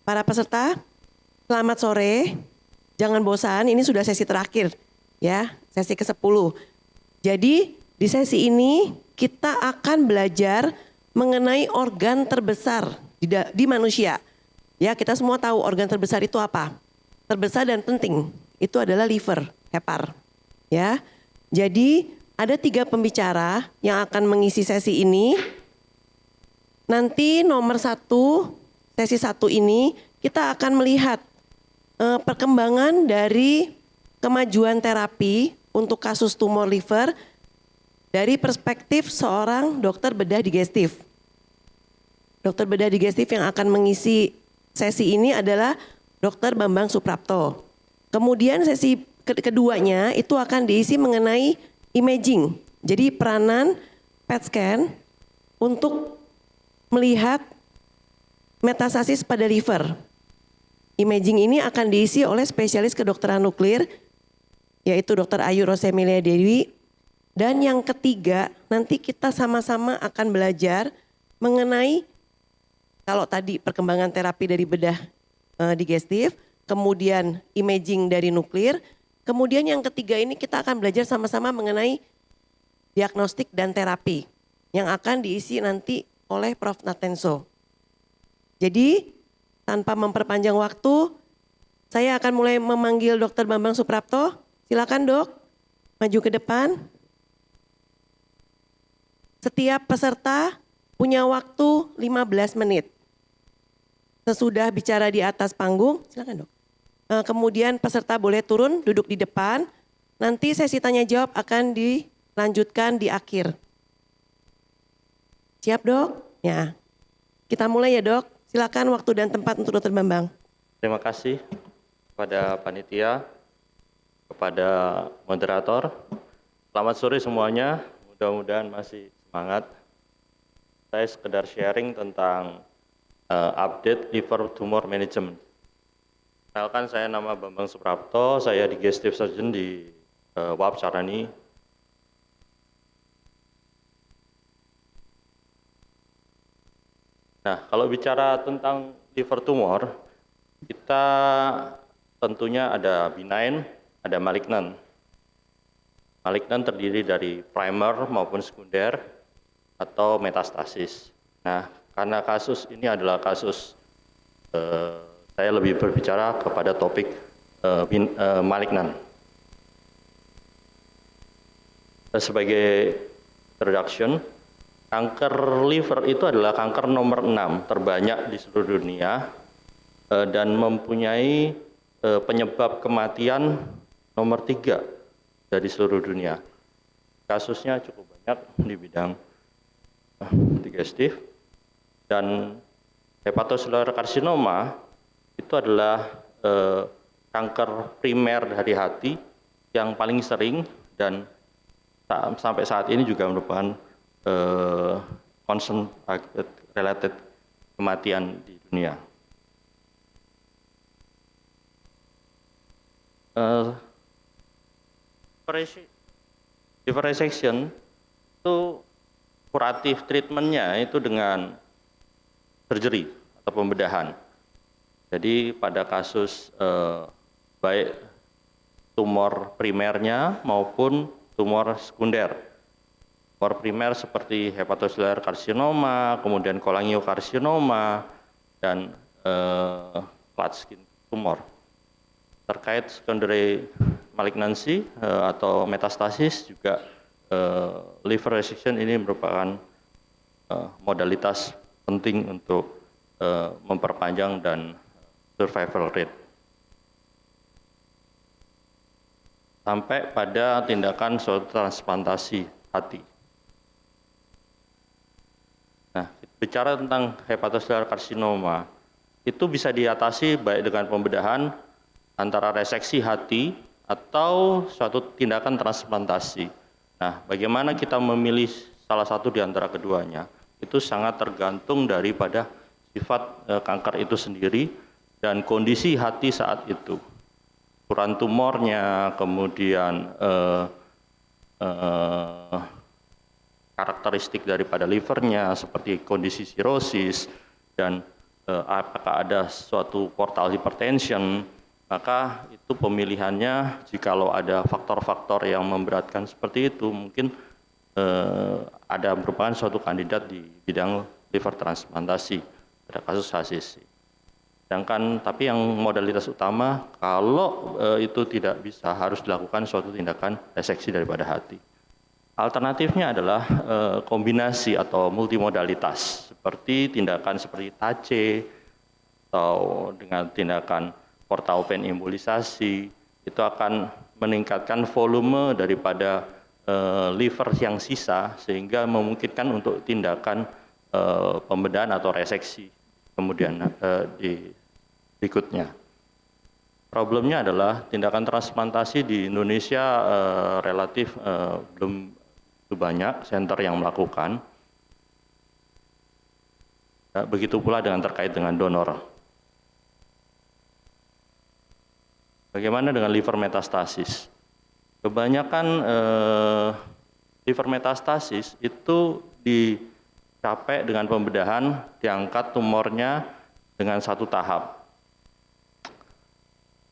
Para peserta, selamat sore. Jangan bosan, ini sudah sesi terakhir ya, sesi ke-10. Jadi di sesi ini kita akan belajar mengenai organ terbesar di manusia. Ya, kita semua tahu organ terbesar itu apa. Terbesar dan penting itu adalah liver, hepar. Ya, jadi ada 3 pembicara yang akan mengisi sesi ini. Nanti nomor 1, sesi 1 ini kita akan melihat perkembangan dari kemajuan terapi untuk kasus tumor liver dari perspektif seorang dokter bedah digestif. Dokter bedah digestif yang akan mengisi sesi ini adalah Dr. Bambang Suprapto. Kemudian sesi keduanya itu akan diisi mengenai imaging. Jadi peranan PET scan untuk melihat metastasis pada liver. Imaging ini akan diisi oleh spesialis kedokteran nuklir, yaitu Dr. Ayu Rosemilia Dewi. Dan yang ketiga, nanti kita sama-sama akan belajar mengenai, kalau tadi perkembangan terapi dari bedah digestif, kemudian imaging dari nuklir, kemudian yang ketiga ini kita akan belajar sama-sama mengenai diagnostik dan terapi yang akan diisi nanti oleh Prof. Natenso. Jadi tanpa memperpanjang waktu, saya akan mulai memanggil Dr. Bambang Suprapto. Silakan Dok, maju ke depan. Setiap peserta punya waktu 15 menit. Sesudah bicara di atas panggung, silakan Dok. Kemudian peserta boleh turun, duduk di depan. Nanti sesi tanya jawab akan dilanjutkan di akhir. Siap Dok? Ya. Kita mulai ya Dok. Silakan waktu dan tempat untuk Dr. Bambang. Terima kasih kepada panitia, kepada moderator. Selamat sore semuanya, mudah-mudahan masih semangat. Saya sekedar sharing tentang update liver tumor management. Kenalkan, saya nama Bambang Suprapto, saya digestive surgeon di WAP Sarani. Nah, kalau bicara tentang liver tumor, kita tentunya ada benign, ada malignant. Malignant terdiri dari primer maupun sekunder atau metastasis. Nah, karena kasus ini adalah kasus, saya lebih berbicara kepada topik malignant. Sebagai introduction, kanker liver itu adalah kanker nomor 6 terbanyak di seluruh dunia dan mempunyai penyebab kematian nomor 3 dari seluruh dunia. Kasusnya cukup banyak di bidang digestif, dan hepatocellular carcinoma itu adalah kanker primer dari hati yang paling sering dan sampai saat ini juga merupakan concern related kematian di dunia. Liver resection itu kuratif treatmentnya itu dengan surgery atau pembedahan. Jadi pada kasus baik tumor primernya maupun tumor sekunder. Tumor primer seperti hepatocellular carcinoma, kemudian cholangiocarcinoma, dan flat skin tumor. Terkait secondary malignancy atau metastasis juga liver resection ini merupakan modalitas penting untuk memperpanjang dan survival rate. Sampai pada tindakan suatu transplantasi hati. Nah, bicara tentang hepatocellular carcinoma, itu bisa diatasi baik dengan pembedahan antara reseksi hati atau suatu tindakan transplantasi. Nah, bagaimana kita memilih salah satu di antara keduanya, itu sangat tergantung daripada sifat kanker itu sendiri dan kondisi hati saat itu. Ukuran tumornya, kemudian karakteristik daripada livernya seperti kondisi sirosis dan apakah ada suatu portal hypertension, maka itu pemilihannya jikalau ada faktor-faktor yang memberatkan seperti itu mungkin ada merupakan suatu kandidat di bidang liver transplantasi pada kasus HCC. Sedangkan tapi yang modalitas utama kalau itu tidak bisa harus dilakukan suatu tindakan reseksi daripada hati. Alternatifnya adalah kombinasi atau multimodalitas seperti tindakan seperti TACE atau dengan tindakan portal vein embolisasi itu akan meningkatkan volume daripada liver yang sisa sehingga memungkinkan untuk tindakan pembedahan atau reseksi kemudian di berikutnya. Problemnya adalah tindakan transplantasi di Indonesia relatif belum banyak center yang melakukan. Begitu pula dengan terkait dengan donor. Bagaimana dengan liver metastasis? Kebanyakan liver metastasis itu dicapai dengan pembedahan, diangkat tumornya dengan satu tahap.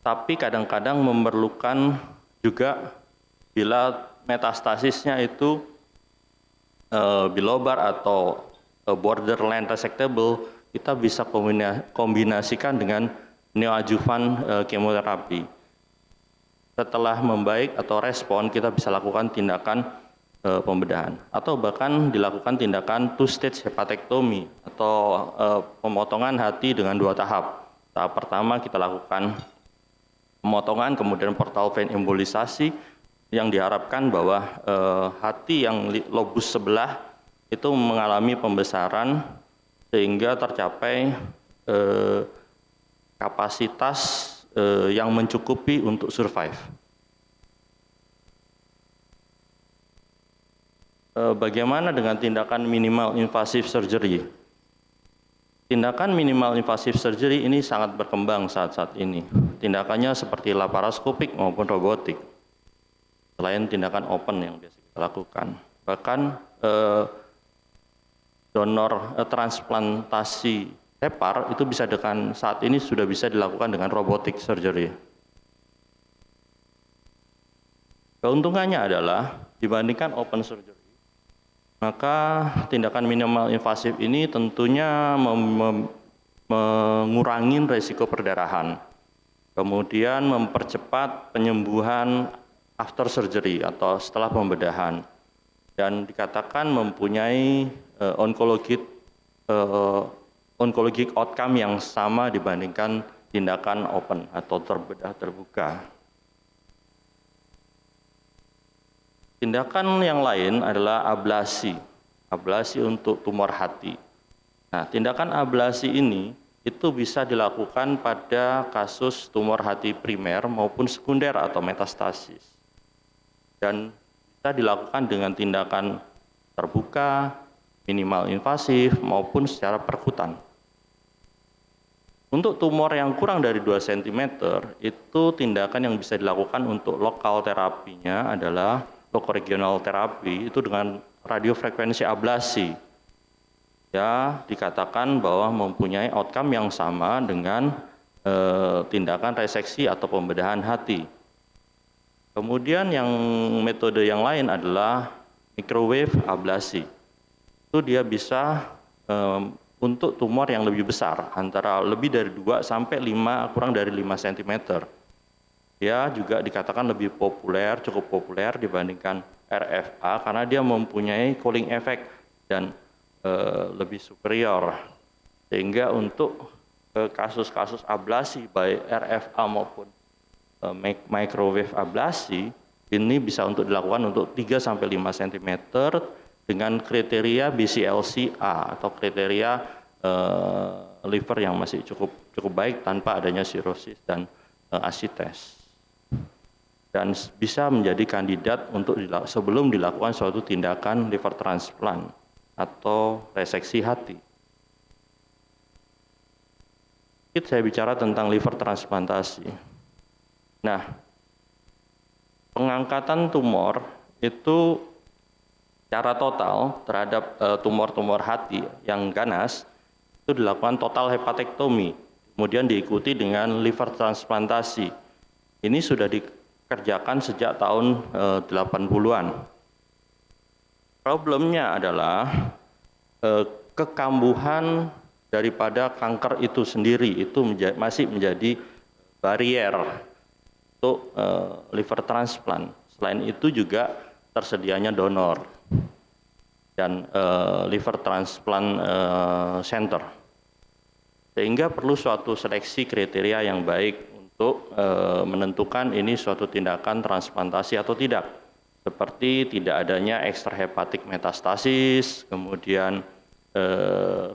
Tapi kadang-kadang memerlukan juga bila metastasisnya itu bilobar atau borderline resectable, kita bisa kombinasikan dengan neoadjuvan kemoterapi. Setelah membaik atau respon, kita bisa lakukan tindakan pembedahan atau bahkan dilakukan tindakan two-stage hepatectomy atau pemotongan hati dengan 2 tahap. Tahap pertama kita lakukan pemotongan, kemudian portal vein embolisasi yang diharapkan bahwa hati yang lobus sebelah itu mengalami pembesaran sehingga tercapai kapasitas yang mencukupi untuk survive. Bagaimana dengan tindakan minimal invasive surgery? Tindakan minimal invasive surgery ini sangat berkembang saat-saat ini. Tindakannya seperti laparoskopik maupun robotik. Selain tindakan open yang biasa kita lakukan. Bahkan donor transplantasi hepar itu bisa dengan saat ini sudah bisa dilakukan dengan robotic surgery. Keuntungannya adalah dibandingkan open surgery, maka tindakan minimal invasif ini tentunya mengurangi risiko perdarahan, kemudian mempercepat penyembuhan after surgery atau setelah pembedahan, dan dikatakan mempunyai oncologic outcome yang sama dibandingkan tindakan open atau terbedah terbuka. Tindakan yang lain adalah ablasi untuk tumor hati. Nah, tindakan ablasi ini itu bisa dilakukan pada kasus tumor hati primer maupun sekunder atau metastasis. Dan bisa dilakukan dengan tindakan terbuka, minimal invasif maupun secara perkutan. Untuk tumor yang kurang dari 2 cm, itu tindakan yang bisa dilakukan untuk lokal terapinya adalah lokoregional terapi, itu dengan radiofrekuensi ablasi. Ya, dikatakan bahwa mempunyai outcome yang sama dengan tindakan reseksi atau pembedahan hati. Kemudian yang metode yang lain adalah microwave ablasi. Itu dia bisa untuk tumor yang lebih besar, antara lebih dari 2 sampai 5, kurang dari 5 cm. Dia juga dikatakan lebih populer, cukup populer dibandingkan RFA karena dia mempunyai cooling effect dan lebih superior. Sehingga untuk kasus-kasus ablasi baik RFA maupun microwave ablasi ini bisa untuk dilakukan untuk 3 sampai 5 cm dengan kriteria BCLC-A atau kriteria liver yang masih cukup baik tanpa adanya sirosis dan asites. Dan bisa menjadi kandidat untuk sebelum dilakukan suatu tindakan liver transplant atau reseksi hati. Saya bicara tentang liver transplantasi. Nah, pengangkatan tumor itu secara total terhadap tumor-tumor hati yang ganas itu dilakukan total hepatektomi, kemudian diikuti dengan liver transplantasi. Ini sudah dikerjakan sejak tahun 80-an. Problemnya adalah kekambuhan daripada kanker itu sendiri itu masih menjadi barier untuk liver transplant. Selain itu juga tersedianya donor dan liver transplant center. Sehingga perlu suatu seleksi kriteria yang baik untuk menentukan ini suatu tindakan transplantasi atau tidak. Seperti tidak adanya ekstrahepatik metastasis, kemudian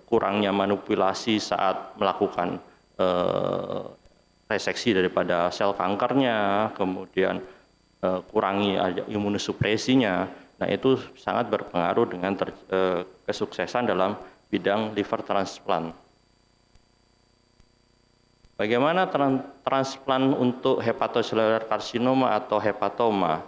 kurangnya manipulasi saat melakukan reseksi daripada sel kankernya, kemudian kurangi imunosupresinya. Nah, itu sangat berpengaruh dengan kesuksesan dalam bidang liver transplant. Bagaimana transplant untuk hepatocellular carcinoma atau hepatoma?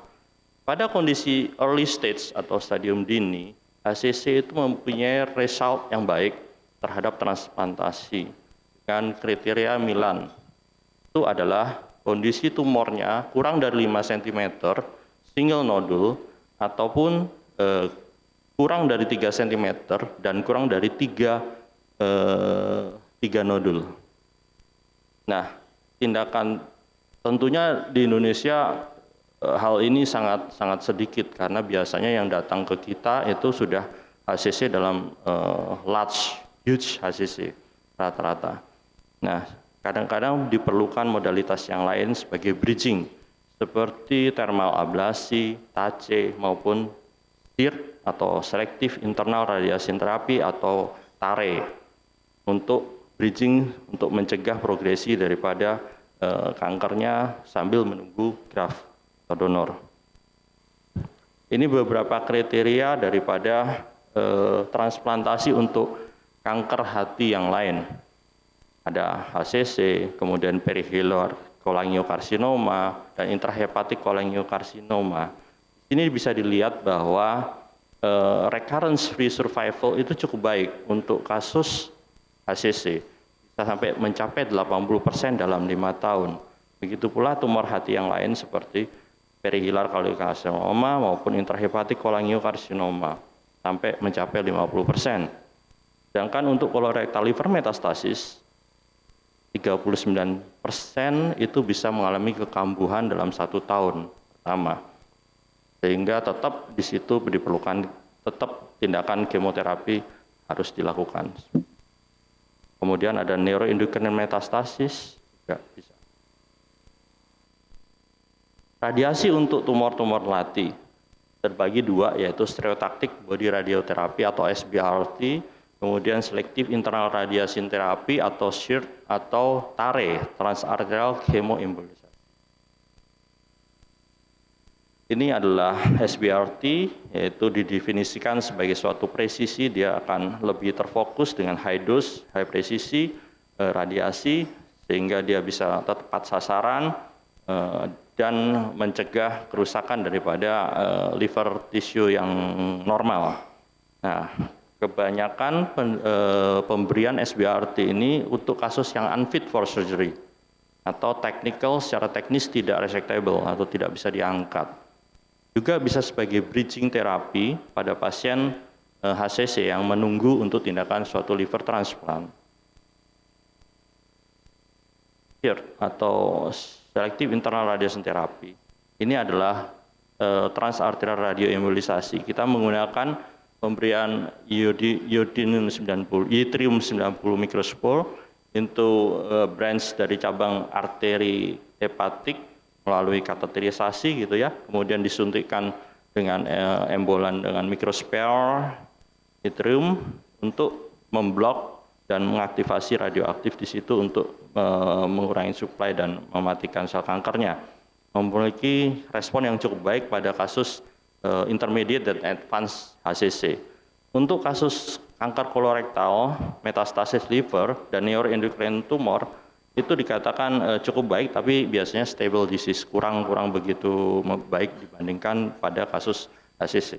Pada kondisi early stage atau stadium dini, HCC itu mempunyai result yang baik terhadap transplantasi dengan kriteria Milan. Itu adalah kondisi tumornya kurang dari 5 cm, single nodule, ataupun kurang dari 3 cm dan kurang dari 3 nodul. Nah, tindakan tentunya di Indonesia hal ini sangat sedikit karena biasanya yang datang ke kita itu sudah HCC dalam huge HCC rata-rata. Nah, kadang-kadang diperlukan modalitas yang lain sebagai bridging seperti thermal ablasi, TAC maupun SIR atau Selective Internal Radiation Therapy atau TARE untuk bridging untuk mencegah progresi daripada kankernya sambil menunggu graft atau donor. Ini beberapa kriteria daripada transplantasi untuk kanker hati yang lain. Ada HCC, kemudian perihilar cholangiocarcinoma, dan intrahepatic cholangiocarcinoma. Ini bisa dilihat bahwa recurrence free survival itu cukup baik untuk kasus HCC. Bisa sampai mencapai 80% dalam 5 tahun. Begitu pula tumor hati yang lain seperti perihilar cholangiocarcinoma maupun intrahepatic cholangiocarcinoma sampai mencapai 50%. Sedangkan untuk colorectal liver metastasis 39% itu bisa mengalami kekambuhan dalam 1 tahun pertama. Sehingga tetap di situ diperlukan tetap tindakan kemoterapi harus dilakukan. Kemudian ada neuroendocrine metastasis juga bisa. Radiasi untuk tumor-tumor melati terbagi 2, yaitu stereotactic body radiotherapy atau SBRT, kemudian selective internal radiation therapy atau SIRT atau TARE, transarterial chemoembolisasi. Ini adalah SBRT, yaitu didefinisikan sebagai suatu presisi, dia akan lebih terfokus dengan high dose, high presisi, radiasi, sehingga dia bisa tepat sasaran, dan mencegah kerusakan daripada liver tissue yang normal. Nah, kebanyakan pemberian SBRT ini untuk kasus yang unfit for surgery atau technical secara teknis tidak resectable atau tidak bisa diangkat. Juga bisa sebagai bridging terapi pada pasien HCC yang menunggu untuk tindakan suatu liver transplant. Atau selective internal radiation therapy. Ini adalah transarterial radioembolisasi. Kita menggunakan pemberian yttrium 90 mikrospor untuk branch dari cabang arteri hepatik melalui kateterisasi gitu ya. Kemudian disuntikkan dengan embolan dengan mikrospor yttrium untuk memblok dan mengaktifasi radioaktif di situ untuk mengurangi suplai dan mematikan sel kankernya. Memiliki respon yang cukup baik pada kasus intermediate dan advanced HCC. Untuk kasus kanker kolorektal, metastasis liver, dan neuroendocrine tumor itu dikatakan cukup baik, tapi biasanya stable disease, kurang begitu baik dibandingkan pada kasus HCC.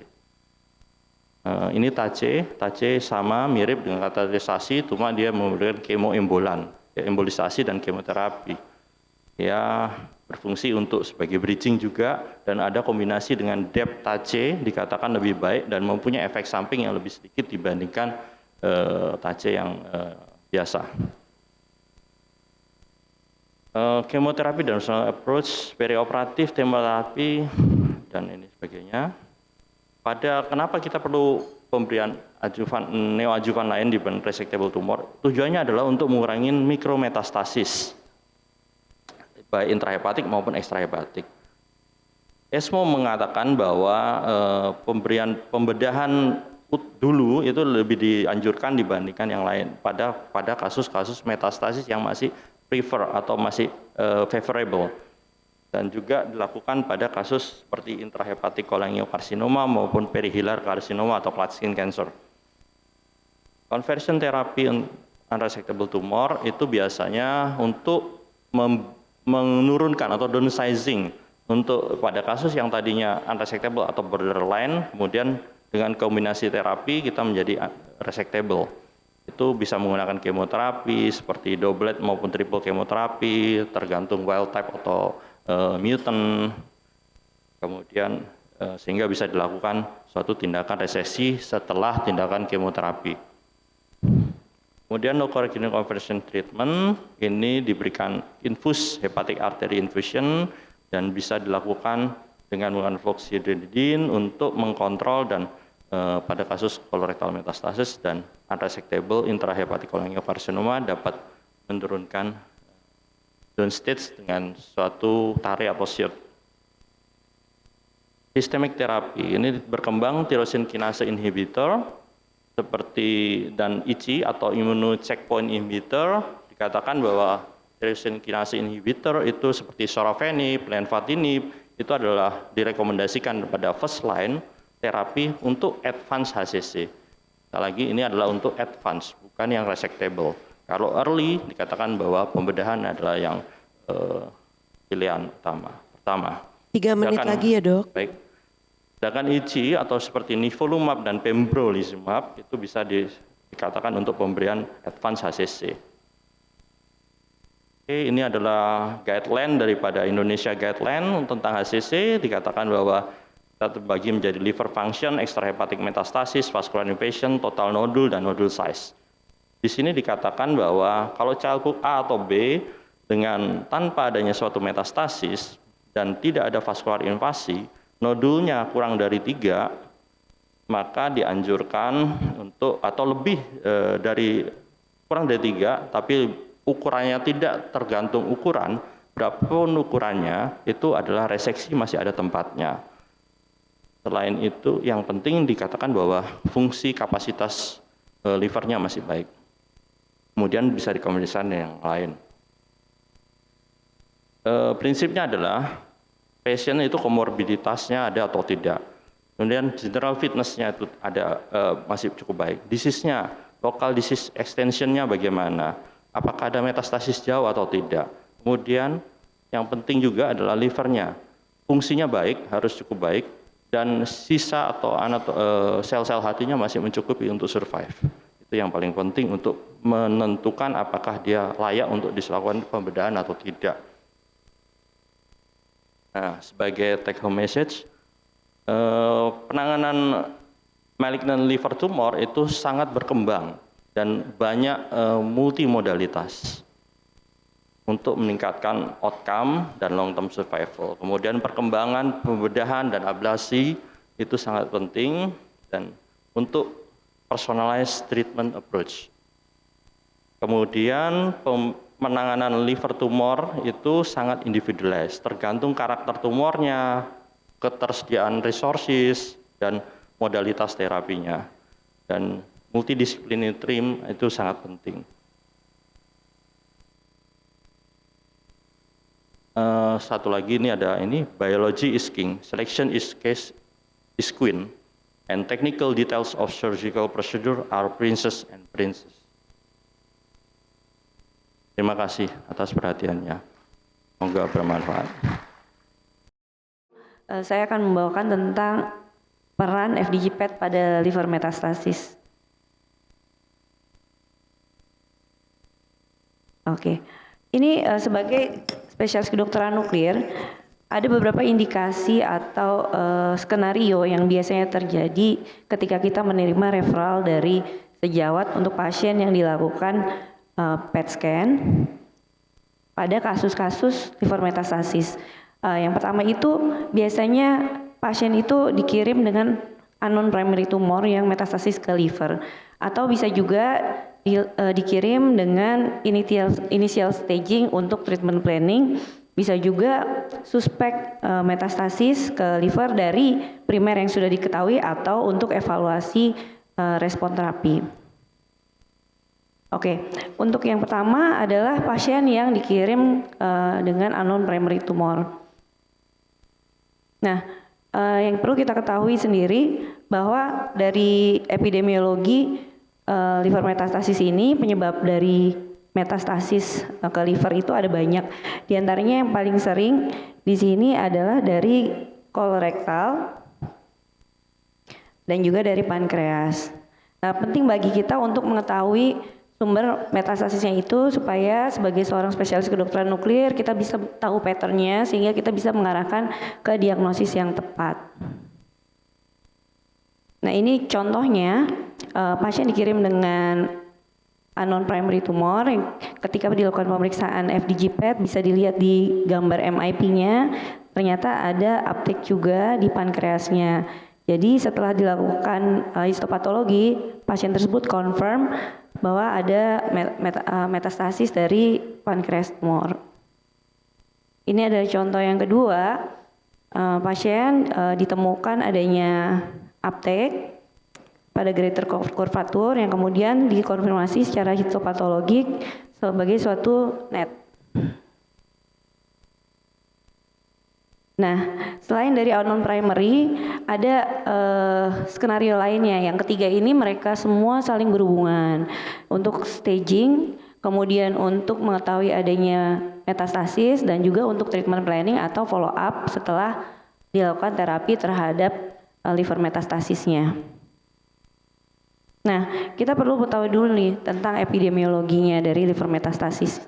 Ini TACE sama mirip dengan kateterisasi, cuma dia memberikan kemoembolan, ya, embolisasi dan kemoterapi. Ya, berfungsi untuk sebagai bridging juga, dan ada kombinasi dengan DEP TACE dikatakan lebih baik dan mempunyai efek samping yang lebih sedikit dibandingkan TACE yang biasa. Kemoterapi dan approach, perioperatif, chemoterapi, dan ini sebagainya. Kenapa kita perlu pemberian neoadjuvan lain dibanding resectable tumor? Tujuannya adalah untuk mengurangi mikrometastasis, baik intrahepatik maupun ekstrahepatik. ESMO mengatakan bahwa pembedahan dulu itu lebih dianjurkan dibandingkan yang lain pada kasus-kasus metastasis yang masih prefer atau masih favorable. Dan juga dilakukan pada kasus seperti intrahepatic cholangiocarcinoma maupun perihilar karsinoma atau Klatskin cancer. Conversion therapy unresectable tumor itu biasanya untuk menurunkan atau downsizing untuk pada kasus yang tadinya unresectable atau borderline, kemudian dengan kombinasi terapi kita menjadi resectable. Itu bisa menggunakan kemoterapi seperti doublet maupun triple kemoterapi, tergantung wild type atau mutant, kemudian sehingga bisa dilakukan suatu tindakan resesi setelah tindakan kemoterapi. Kemudian no coagulation conversion treatment ini diberikan infus hepatic artery infusion dan bisa dilakukan dengan menggunakan fluoxetine untuk mengkontrol dan pada kasus colorectal metastasis dan unresectable intrahepatic cholangiocarcinoma dapat menurunkan downstage dengan suatu tare atau shield. Systemic therapy ini berkembang tyrosine kinase inhibitor seperti dan ICI atau immunocheckpoint inhibitor. Dikatakan bahwa tyrosine kinase inhibitor itu seperti sorafenib, lenvatinib itu adalah direkomendasikan pada first line terapi untuk advance HCC. Sekali lagi ini adalah untuk advance, bukan yang resectable. Kalau early dikatakan bahwa pembedahan adalah yang pilihan pertama. 3 menit lagi ya dok. Baik. Sedangkan ICI atau seperti nivolumab dan pembrolizumab itu bisa dikatakan untuk pemberian advance HCC. Oke, ini adalah guideline daripada Indonesia Guideline tentang HCC. Dikatakan bahwa kita terbagi menjadi liver function, extrahepatic metastasis, vascular invasion, total nodule, dan nodule size. Di sini dikatakan bahwa kalau Child-Pugh A atau B dengan tanpa adanya suatu metastasis dan tidak ada vaskular invasi, nodulnya kurang dari 3, maka dianjurkan untuk atau lebih dari kurang dari 3, tapi ukurannya tidak tergantung ukuran, berapapun ukurannya itu adalah reseksi masih ada tempatnya. Selain itu, yang penting dikatakan bahwa fungsi kapasitas livernya masih baik. Kemudian bisa dikombinasikan dengan yang lain. Prinsipnya adalah pasien itu komorbiditasnya ada atau tidak. Kemudian general fitness-nya itu ada masih cukup baik. Disease-nya, local disease extension-nya bagaimana? Apakah ada metastasis jauh atau tidak? Kemudian yang penting juga adalah livernya. Fungsinya baik, harus cukup baik. Dan sisa atau sel-sel hatinya masih mencukupi untuk survive. Itu yang paling penting untuk menentukan apakah dia layak untuk dilakukan pembedahan atau tidak. Nah, sebagai take home message, penanganan malignant liver tumor itu sangat berkembang dan banyak multimodalitas untuk meningkatkan outcome dan long term survival. Kemudian perkembangan pembedahan dan ablasi itu sangat penting dan untuk personalized treatment approach. Kemudian penanganan liver tumor itu sangat individualized, tergantung karakter tumornya, ketersediaan resources dan modalitas terapinya. Dan multidisipliner team itu sangat penting. Satu lagi ini ada biology is king, selection is queen, and technical details of surgical procedure are princess and princess. Terima kasih atas perhatiannya. Semoga bermanfaat. Saya akan membawakan tentang peran FDG PET pada liver metastasis. Oke, ini sebagai spesialis kedokteran nuklir, ada beberapa indikasi atau skenario yang biasanya terjadi ketika kita menerima referral dari sejawat untuk pasien yang dilakukan PET scan pada kasus-kasus liver metastasis. Yang pertama itu biasanya pasien itu dikirim dengan unknown primary tumor yang metastasis ke liver, atau bisa juga dikirim dengan initial staging untuk treatment planning, bisa juga suspek metastasis ke liver dari primer yang sudah diketahui atau untuk evaluasi respon terapi. Oke, untuk yang pertama adalah pasien yang dikirim dengan unknown primary tumor. Nah, yang perlu kita ketahui sendiri bahwa dari epidemiologi liver metastasis ini, penyebab dari metastasis ke liver itu ada banyak. Di antaranya yang paling sering di sini adalah dari kolorektal dan juga dari pankreas. Nah, penting bagi kita untuk mengetahui sumber metastasisnya itu supaya sebagai seorang spesialis kedokteran nuklir kita bisa tahu patternnya sehingga kita bisa mengarahkan ke diagnosis yang tepat. Nah, ini contohnya pasien dikirim dengan unknown primary tumor yang ketika dilakukan pemeriksaan FDG PET bisa dilihat di gambar MIP-nya ternyata ada uptake juga di pankreasnya. Jadi setelah dilakukan histopatologi, pasien tersebut confirm bahwa ada metastasis dari pankreas tumor. Ini adalah contoh yang kedua, pasien ditemukan adanya uptake pada greater curvature yang kemudian dikonfirmasi secara histopatologik sebagai suatu NET. Nah, selain dari unknown primary, ada skenario lainnya. Yang ketiga ini mereka semua saling berhubungan. Untuk staging, kemudian untuk mengetahui adanya metastasis, dan juga untuk treatment planning atau follow up setelah dilakukan terapi terhadap liver metastasisnya. Nah, kita perlu mengetahui dulu nih tentang epidemiologinya dari liver metastasis.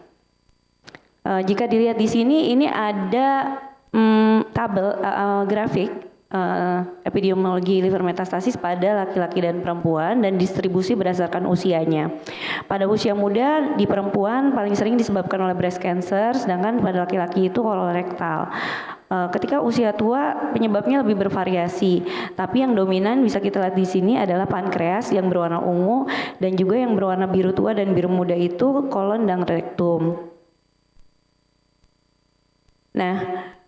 Jika dilihat di sini, ini ada tabel grafik epidemiologi liver metastasis pada laki-laki dan perempuan dan distribusi berdasarkan usianya. Pada usia muda di perempuan paling sering disebabkan oleh breast cancer, sedangkan pada laki-laki itu kolorektal. Ketika usia tua penyebabnya lebih bervariasi, tapi yang dominan bisa kita lihat di sini adalah pankreas yang berwarna ungu dan juga yang berwarna biru tua dan biru muda itu kolon dan rektum. Nah,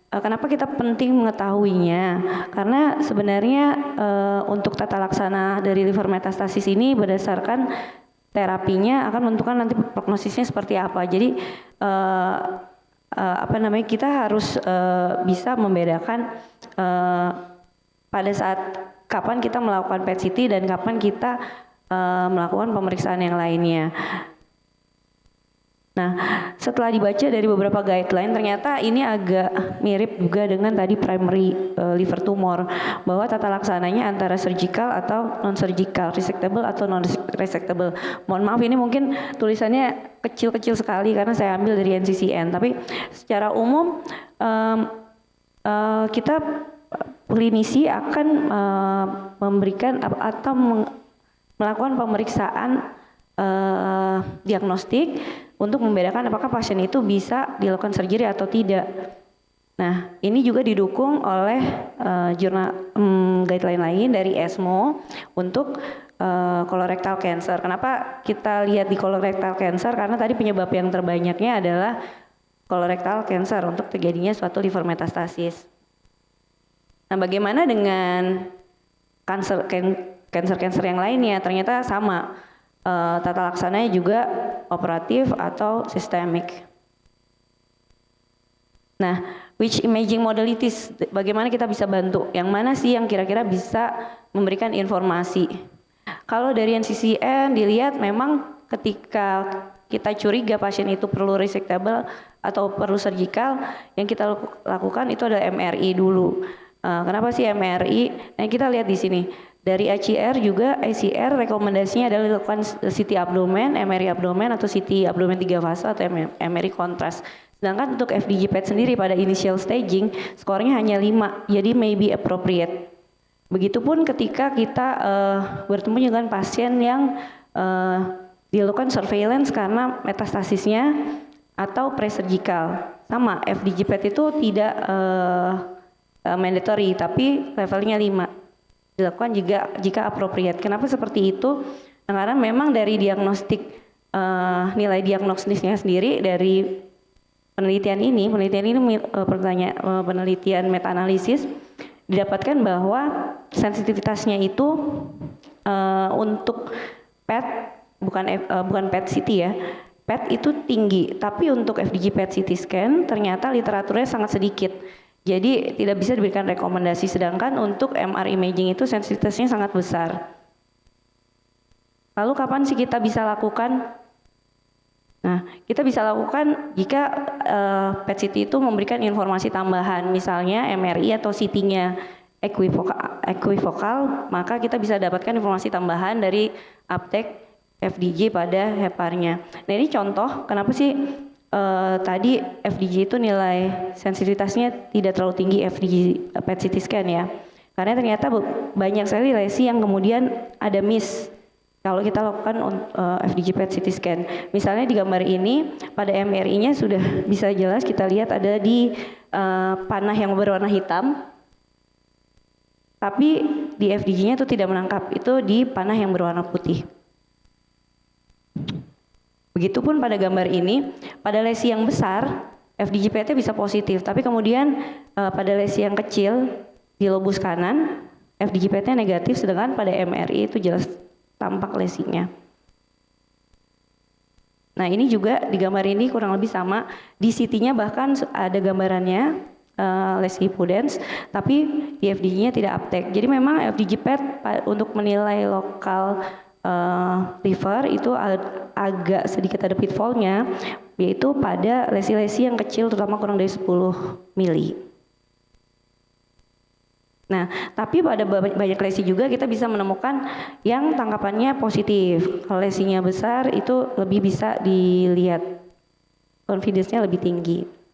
kenapa kita penting mengetahuinya? Karena sebenarnya untuk tata laksana dari liver metastasis ini berdasarkan terapinya akan menentukan nanti prognosisnya seperti apa. Jadi kita harus bisa membedakan pada saat kapan kita melakukan PET CT dan kapan kita melakukan pemeriksaan yang lainnya. Nah, setelah dibaca dari beberapa guideline, ternyata ini agak mirip juga dengan tadi primary liver tumor, bahwa tata laksananya antara surgical atau non-surgical, resectable atau non-resectable. Mohon maaf, ini mungkin tulisannya kecil-kecil sekali karena saya ambil dari NCCN, tapi secara umum kita klinisi akan memberikan atau melakukan pemeriksaan diagnostik untuk membedakan apakah pasien itu bisa dilakukan surgery atau tidak. Nah, ini juga didukung oleh guideline lain dari ESMO untuk colorectal cancer. Kenapa kita lihat di colorectal cancer? Karena tadi penyebab yang terbanyaknya adalah colorectal cancer untuk terjadinya suatu liver metastasis. Nah, bagaimana dengan cancer yang lainnya? Ternyata sama. Tata laksananya juga operatif atau sistemik. Nah, which imaging modalities, bagaimana kita bisa bantu? Yang mana sih yang kira-kira bisa memberikan informasi? Kalau dari NCCN dilihat memang ketika kita curiga pasien itu perlu resectable atau perlu surgical, yang kita lakukan itu adalah MRI dulu. Kenapa sih MRI? Nah, kita lihat di sini. Dari ACR juga, ACR rekomendasinya adalah dilakukan CT abdomen, MRI abdomen atau CT abdomen 3 fase atau MRI kontras. Sedangkan untuk FDG PET sendiri pada initial staging skornya hanya 5, jadi may be appropriate. Begitupun ketika kita bertemu dengan pasien yang dilakukan surveillance karena metastasisnya atau presurgical. Sama, FDG PET itu tidak mandatory, tapi levelnya 5. Dilakukan jika appropriate. Kenapa seperti itu? Nah, karena memang dari diagnostik nilai diagnostisnya sendiri dari penelitian ini penelitian meta-analisis didapatkan bahwa sensitivitasnya itu untuk PET bukan PET CT ya. PET itu tinggi, tapi untuk FDG PET CT scan ternyata literaturnya sangat sedikit. Jadi tidak bisa diberikan rekomendasi, sedangkan untuk MR imaging itu sensitivitasnya sangat besar. Lalu kapan sih kita bisa lakukan? Nah, kita bisa lakukan jika PET CT itu memberikan informasi tambahan, misalnya MRI atau CT-nya equivokal, maka kita bisa dapatkan informasi tambahan dari uptake FDG pada heparnya. Nah, ini contoh kenapa sih tadi FDG itu nilai sensitivitasnya tidak terlalu tinggi FDG PET CT scan ya. Karena ternyata banyak sekali lesi yang kemudian ada miss kalau kita lakukan FDG PET CT scan. Misalnya di gambar ini pada MRI-nya sudah bisa jelas kita lihat ada di panah yang berwarna hitam. Tapi di FDG-nya itu tidak menangkap, itu di panah yang berwarna putih. Begitupun pada gambar ini, pada lesi yang besar, FDG PET bisa positif, tapi kemudian pada lesi yang kecil di lobus kanan, FDG PET negatif, sedangkan pada MRI itu jelas tampak lesinya. Nah, ini juga di gambar ini kurang lebih sama, di CT-nya bahkan ada gambarannya lesi pudens, tapi di FDG-nya tidak uptake. Jadi memang FDG PET untuk menilai lokal liver itu agak sedikit ada pitfallnya, yaitu pada lesi-lesi yang kecil terutama kurang dari 10 mili. Nah, tapi pada banyak lesi juga kita bisa menemukan yang tangkapannya positif. Kalau lesinya besar itu lebih bisa dilihat, confidence-nya lebih tinggi.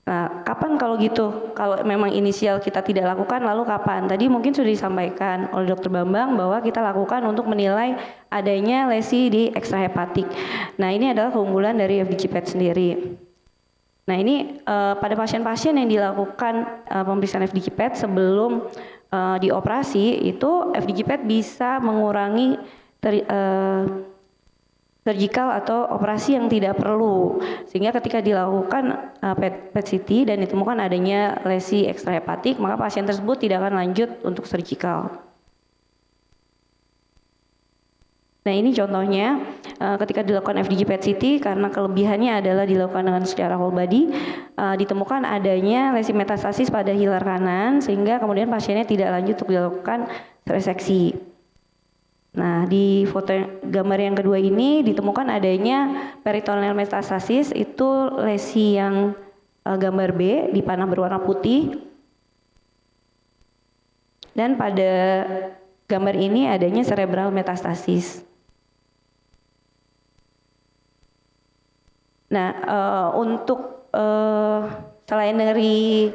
Nah, kapan kalau gitu? Kalau memang inisial kita tidak lakukan, lalu kapan? Tadi mungkin sudah disampaikan oleh Dr. Bambang bahwa kita lakukan untuk menilai adanya lesi di ekstrahepatik. Nah, ini adalah keunggulan dari FDG PET sendiri. Nah, ini pada pasien-pasien yang dilakukan pemeriksaan FDG PET sebelum dioperasi, itu FDG PET bisa mengurangi surgical atau operasi yang tidak perlu, sehingga ketika dilakukan PET CT dan ditemukan adanya lesi ekstrahepatik, maka pasien tersebut tidak akan lanjut untuk surgical. Nah, ini contohnya ketika dilakukan FDG PET CT, karena kelebihannya adalah dilakukan dengan secara whole body, ditemukan adanya lesi metastasis pada hilar kanan, sehingga kemudian pasiennya tidak lanjut untuk dilakukan reseksi. Nah, di foto gambar yang kedua ini ditemukan adanya peritoneal metastasis, itu lesi yang gambar B di panah berwarna putih. Dan pada gambar ini adanya cerebral metastasis. Nah, untuk selain dari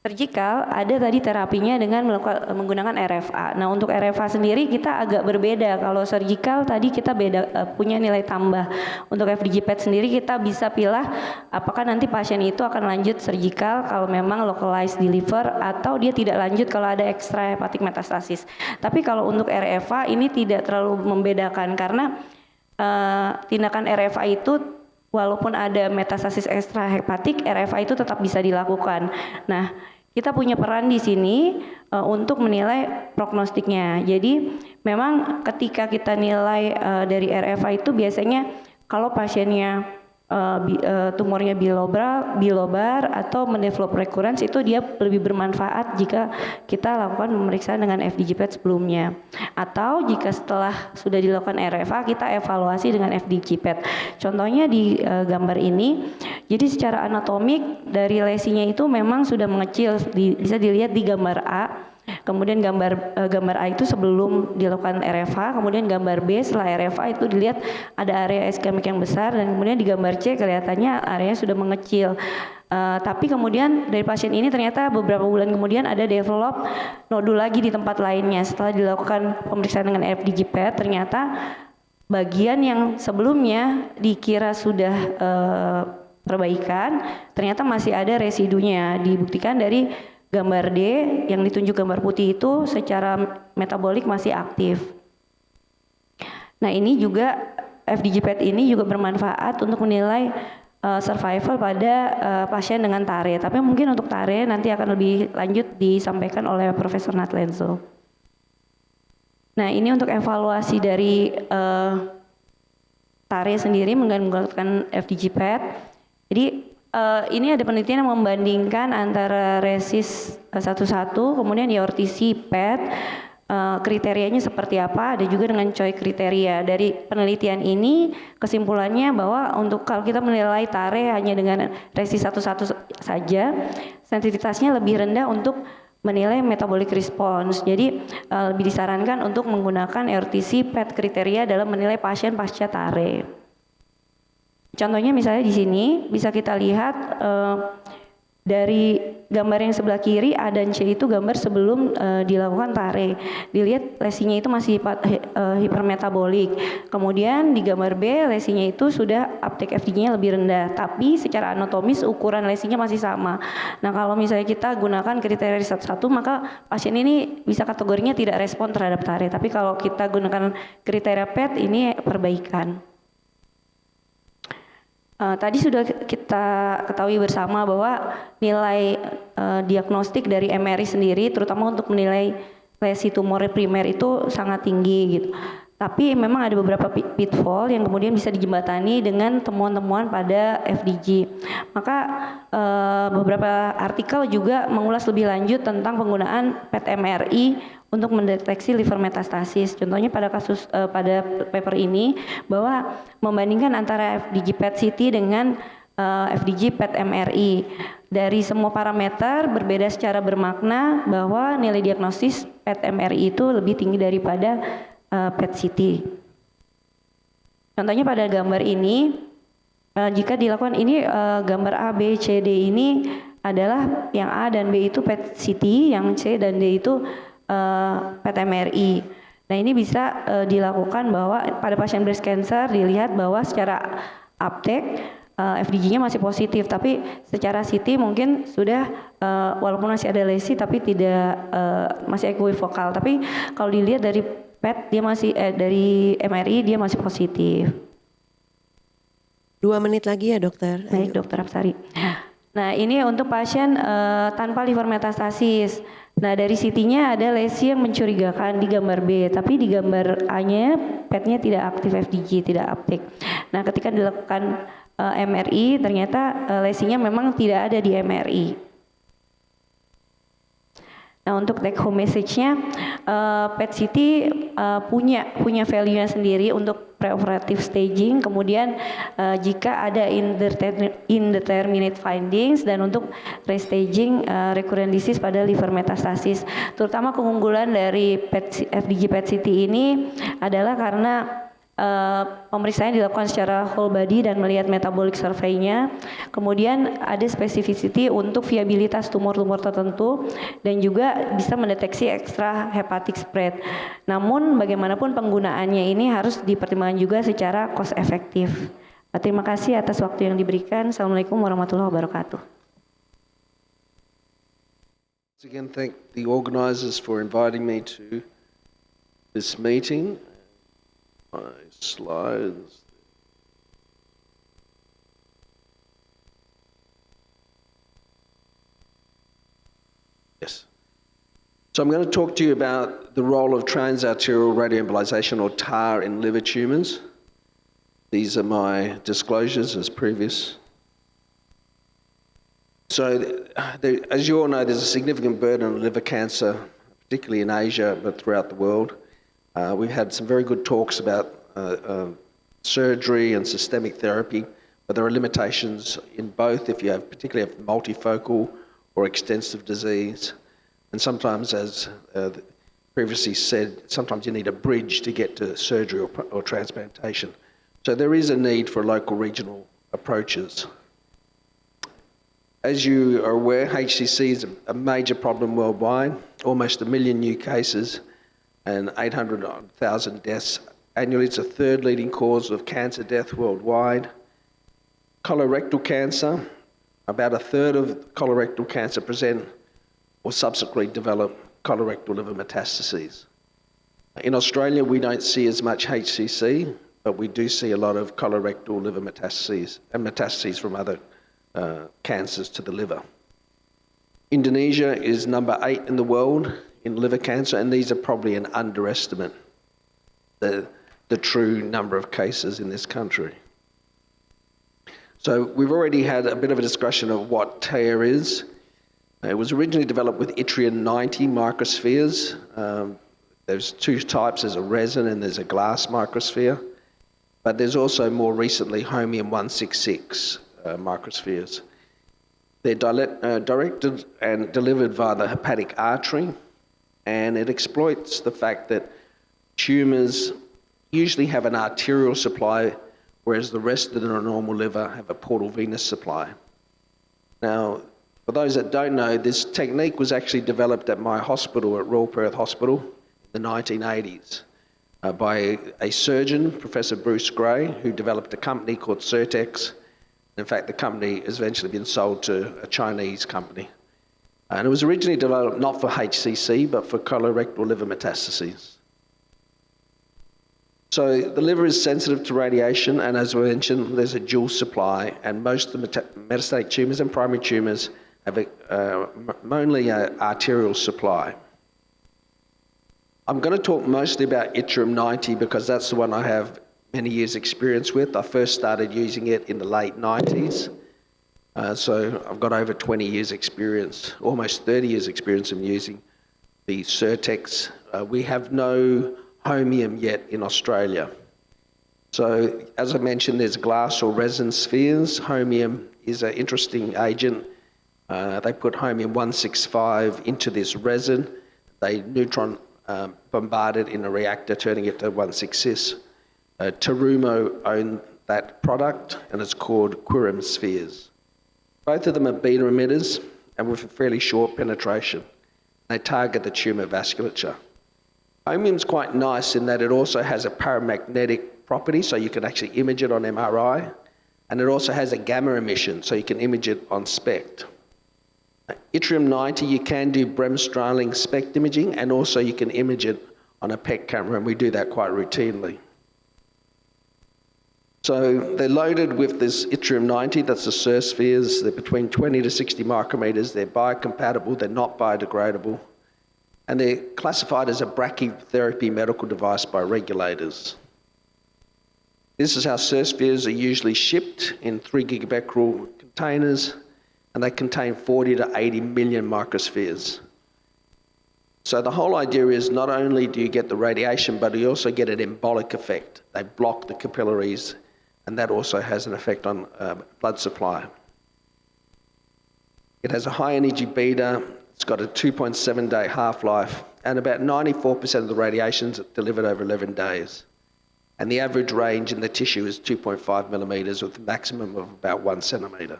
surgical, ada tadi terapinya dengan menggunakan RFA. Nah, untuk RFA sendiri kita agak berbeda. Kalau surgical tadi kita punya nilai tambah. Untuk FDG PET sendiri kita bisa pilih apakah nanti pasien itu akan lanjut surgical kalau memang localized di liver, atau dia tidak lanjut kalau ada extrahepatic metastasis. Tapi kalau untuk RFA ini tidak terlalu membedakan, karena tindakan RFA itu walaupun ada metastasis ekstrahepatik, RFA itu tetap bisa dilakukan. Nah, kita punya peran di sini untuk menilai prognostiknya. Jadi, memang ketika kita nilai dari RFA itu biasanya kalau pasiennya tumornya bilobar atau mendevelop recurrence, itu dia lebih bermanfaat jika kita lakukan pemeriksaan dengan FDG PET sebelumnya. Atau jika setelah sudah dilakukan RFA kita evaluasi dengan FDG PET. Contohnya di gambar ini, jadi secara anatomik dari lesinya itu memang sudah mengecil, bisa dilihat di gambar A. Kemudian gambar A itu sebelum dilakukan RFA, kemudian gambar B setelah RFA itu dilihat ada area iskemik yang besar, dan kemudian di gambar C kelihatannya areanya sudah mengecil. Tapi kemudian dari pasien ini ternyata beberapa bulan kemudian ada develop nodul lagi di tempat lainnya. Setelah dilakukan pemeriksaan dengan FDG PET, ternyata bagian yang sebelumnya dikira sudah perbaikan, ternyata masih ada residunya. Dibuktikan dari gambar D yang ditunjuk gambar putih itu secara metabolik masih aktif. Nah, ini juga FDG PET ini juga bermanfaat untuk menilai survival pada pasien dengan TARE. Tapi mungkin untuk TARE nanti akan lebih lanjut disampaikan oleh Profesor Natlenzo. Nah, ini untuk evaluasi dari TARE sendiri menggunakan FDG PET. Jadi ini ada penelitian yang membandingkan antara RESIS 11 kemudian EORTC PET, kriterianya seperti apa, ada juga dengan CHOI kriteria. Dari penelitian ini kesimpulannya bahwa untuk kalau kita menilai TARE hanya dengan RESIS 11 saja, sensitivitasnya lebih rendah untuk menilai metabolic response. Jadi lebih disarankan untuk menggunakan EORTC PET kriteria dalam menilai pasien pasca TARE. Contohnya misalnya di sini bisa kita lihat dari gambar yang sebelah kiri A dan C itu gambar sebelum dilakukan TARE. Dilihat lesinya itu masih hipermetabolik. Kemudian di gambar B lesinya itu sudah uptake FDG-nya lebih rendah, tapi secara anatomis ukuran lesinya masih sama. Nah, kalau misalnya kita gunakan kriteria RESIS 11 maka pasien ini bisa kategorinya tidak respon terhadap TARE. Tapi kalau kita gunakan kriteria PET ini perbaikan. Tadi sudah kita ketahui bersama bahwa nilai diagnostik dari MRI sendiri terutama untuk menilai lesi tumor primer itu sangat tinggi gitu. Tapi memang ada beberapa pitfall yang kemudian bisa dijembatani dengan temuan-temuan pada FDG. Maka beberapa artikel juga mengulas lebih lanjut tentang penggunaan PET MRI untuk mendeteksi liver metastasis. Contohnya pada kasus pada paper ini bahwa membandingkan antara FDG PET CT dengan FDG PET MRI. Dari semua parameter berbeda secara bermakna bahwa nilai diagnosis PET MRI itu lebih tinggi daripada PET CT. Contohnya pada gambar ini, jika dilakukan ini gambar A, B, C, D ini adalah yang A dan B itu PET CT, yang C dan D itu PET MRI. Nah, ini bisa dilakukan bahwa pada pasien breast cancer dilihat bahwa secara uptake FDG-nya masih positif, tapi secara CT mungkin sudah walaupun masih ada lesi tapi tidak masih equivokal. Tapi kalau dilihat dari PET dia masih dari MRI dia masih positif. 2 menit lagi ya dokter. Baik, Dokter Apsari. Nah, ini untuk pasien tanpa liver metastasis. Nah, dari CT-nya ada lesi yang mencurigakan di gambar B, tapi di gambar A-nya PET-nya tidak aktif FDG, tidak uptake. Nah, ketika dilakukan MRI ternyata lesinya memang tidak ada di MRI. Nah, untuk take home message-nya, PET CT punya value-nya sendiri untuk preoperative staging, kemudian jika ada indeterminate findings, dan untuk restaging recurrent disease pada liver metastasis. Terutama keunggulan dari FDG PET CT ini adalah karena pemeriksaan dilakukan secara whole body dan melihat metabolic survey-nya. Kemudian ada specificity untuk viabilitas tumor-tumor tertentu dan juga bisa mendeteksi extra hepatic spread. Namun bagaimanapun penggunaannya ini harus dipertimbangkan juga secara cost efektif. Terima kasih atas waktu yang diberikan. Assalamualaikum warahmatullahi wabarakatuh. Again, thank the organisers for inviting me to this meeting. My slides. Yes. So I'm going to talk to you about the role of transarterial radioembolization, or TAR, in liver tumours. These are my disclosures as previous. So, as you all know, there's a significant burden on liver cancer, particularly in Asia, but throughout the world. We've had some very good talks about surgery and systemic therapy, but there are limitations in both if you have particularly have multifocal or extensive disease. And sometimes, as previously said, sometimes you need a bridge to get to surgery or transplantation. So there is a need for local regional approaches. As you are aware, HCC is a major problem worldwide, almost 1 million new cases and 800,000 deaths annually. It's the third leading cause of cancer death worldwide. Colorectal cancer, about a third of colorectal cancer present or subsequently develop colorectal liver metastases. In Australia, we don't see as much HCC, but we do see a lot of colorectal liver metastases and metastases from other cancers to the liver. Indonesia is number 8 in the world in liver cancer, and these are probably an underestimate, the true number of cases in this country. So we've already had a bit of a discussion of what TARE is. It was originally developed with yttrium-90 microspheres. There's two types, there's a resin and there's a glass microsphere. But there's also more recently Holmium-166 microspheres. They're directed and delivered via the hepatic artery, and it exploits the fact that tumours usually have an arterial supply, whereas the rest of the normal liver have a portal venous supply. Now, for those that don't know, this technique was actually developed at my hospital, at Royal Perth Hospital, in the 1980s. By a surgeon, Professor Bruce Gray, who developed a company called Certex. In fact, the company has eventually been sold to a Chinese company. And it was originally developed not for HCC, but for colorectal liver metastases. So the liver is sensitive to radiation, and as we mentioned, there's a dual supply, and most of the metastatic tumours and primary tumours have mainly an arterial supply. I'm going to talk mostly about yttrium-90 because that's the one I have many years experience with. I first started using it in the late 90s. So I've got over 20 years experience, almost 30 years experience in using the Certex. We have no Holmium yet in Australia. So as I mentioned, there's glass or resin spheres. Holmium is an interesting agent. They put Holmium-165 into this resin. They neutron bombard it in a reactor, turning it to 166. Terumo own that product, and it's called Quirum spheres. Both of them are beta emitters and with a fairly short penetration. They target the tumour vasculature. Holmium's quite nice in that it also has a paramagnetic property, so you can actually image it on MRI, and it also has a gamma emission, so you can image it on SPECT. Yttrium-90, you can do Bremsstrahlung SPECT imaging, and also you can image it on a PET camera, and we do that quite routinely. So they're loaded with this yttrium-90, that's the SIR spheres. They're between 20 to 60 micrometers. They're biocompatible, they're not biodegradable, and they're classified as a brachytherapy medical device by regulators. This is how SIR spheres are usually shipped in 3 gigabecquerel containers, and they contain 40 to 80 million microspheres. So the whole idea is not only do you get the radiation, but you also get an embolic effect. They block the capillaries, and that also has an effect on blood supply. It has a high energy beta, it's got a 2.7 day half-life, and about 94% of the radiation is delivered over 11 days. And the average range in the tissue is 2.5 millimeters with a maximum of about 1 centimeter.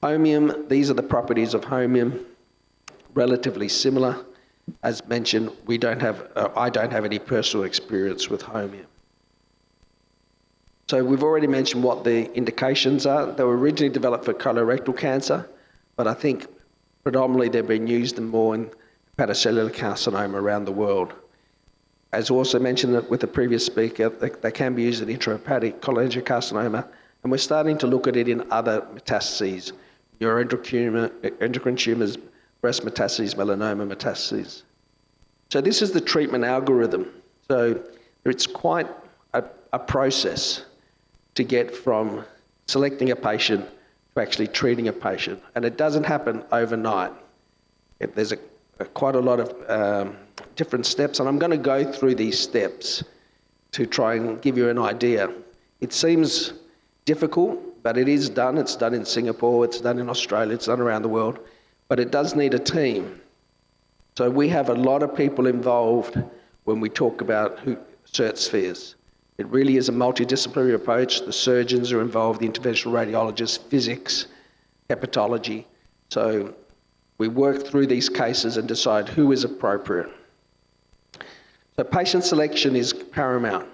Holmium, these are the properties of Holmium, relatively similar. As mentioned, I don't have any personal experience with Holmium. So we've already mentioned what the indications are. They were originally developed for colorectal cancer, but I think predominantly they've been used more in hepatocellular carcinoma around the world. As also mentioned with the previous speaker, they can be used in intrahepatic cholangiocarcinoma, and we're starting to look at it in other metastases, neuroendocrine tumours, breast metastases, melanoma metastases. So this is the treatment algorithm. So it's quite a process to get from selecting a patient to actually treating a patient. And it doesn't happen overnight. There's quite a lot of different steps, and I'm going to go through these steps to try and give you an idea. It seems difficult, but it is done. It's done in Singapore, it's done in Australia, it's done around the world, but it does need a team. So we have a lot of people involved when we talk about CERT spheres. It really is a multidisciplinary approach. The surgeons are involved, the interventional radiologists, physics, hepatology. So we work through these cases and decide who is appropriate. So patient selection is paramount.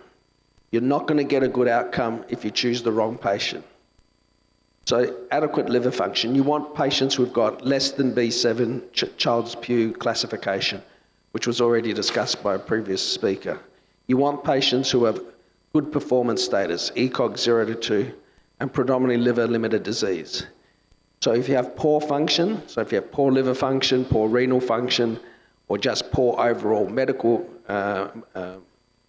You're not going to get a good outcome if you choose the wrong patient. So adequate liver function. You want patients who've got less than B7 Child-Pugh classification, which was already discussed by a previous speaker. You want patients who have good performance status, ECOG 0 to 2, and predominantly liver-limited disease. So if you have poor function, so if you have poor liver function, poor renal function, or just poor overall medical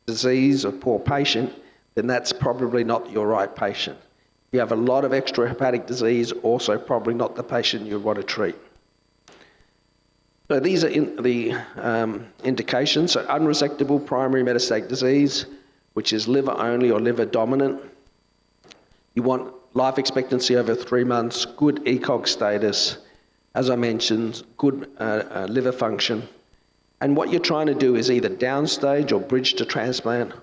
disease or poor patient, then that's probably not your right patient. If you have a lot of extrahepatic disease, also probably not the patient you want to treat. So these are the indications. So unresectable primary metastatic disease, which is liver only or liver dominant. You want life expectancy over 3 months, good ECOG status, as I mentioned, good liver function. And what you're trying to do is either downstage or bridge to transplant,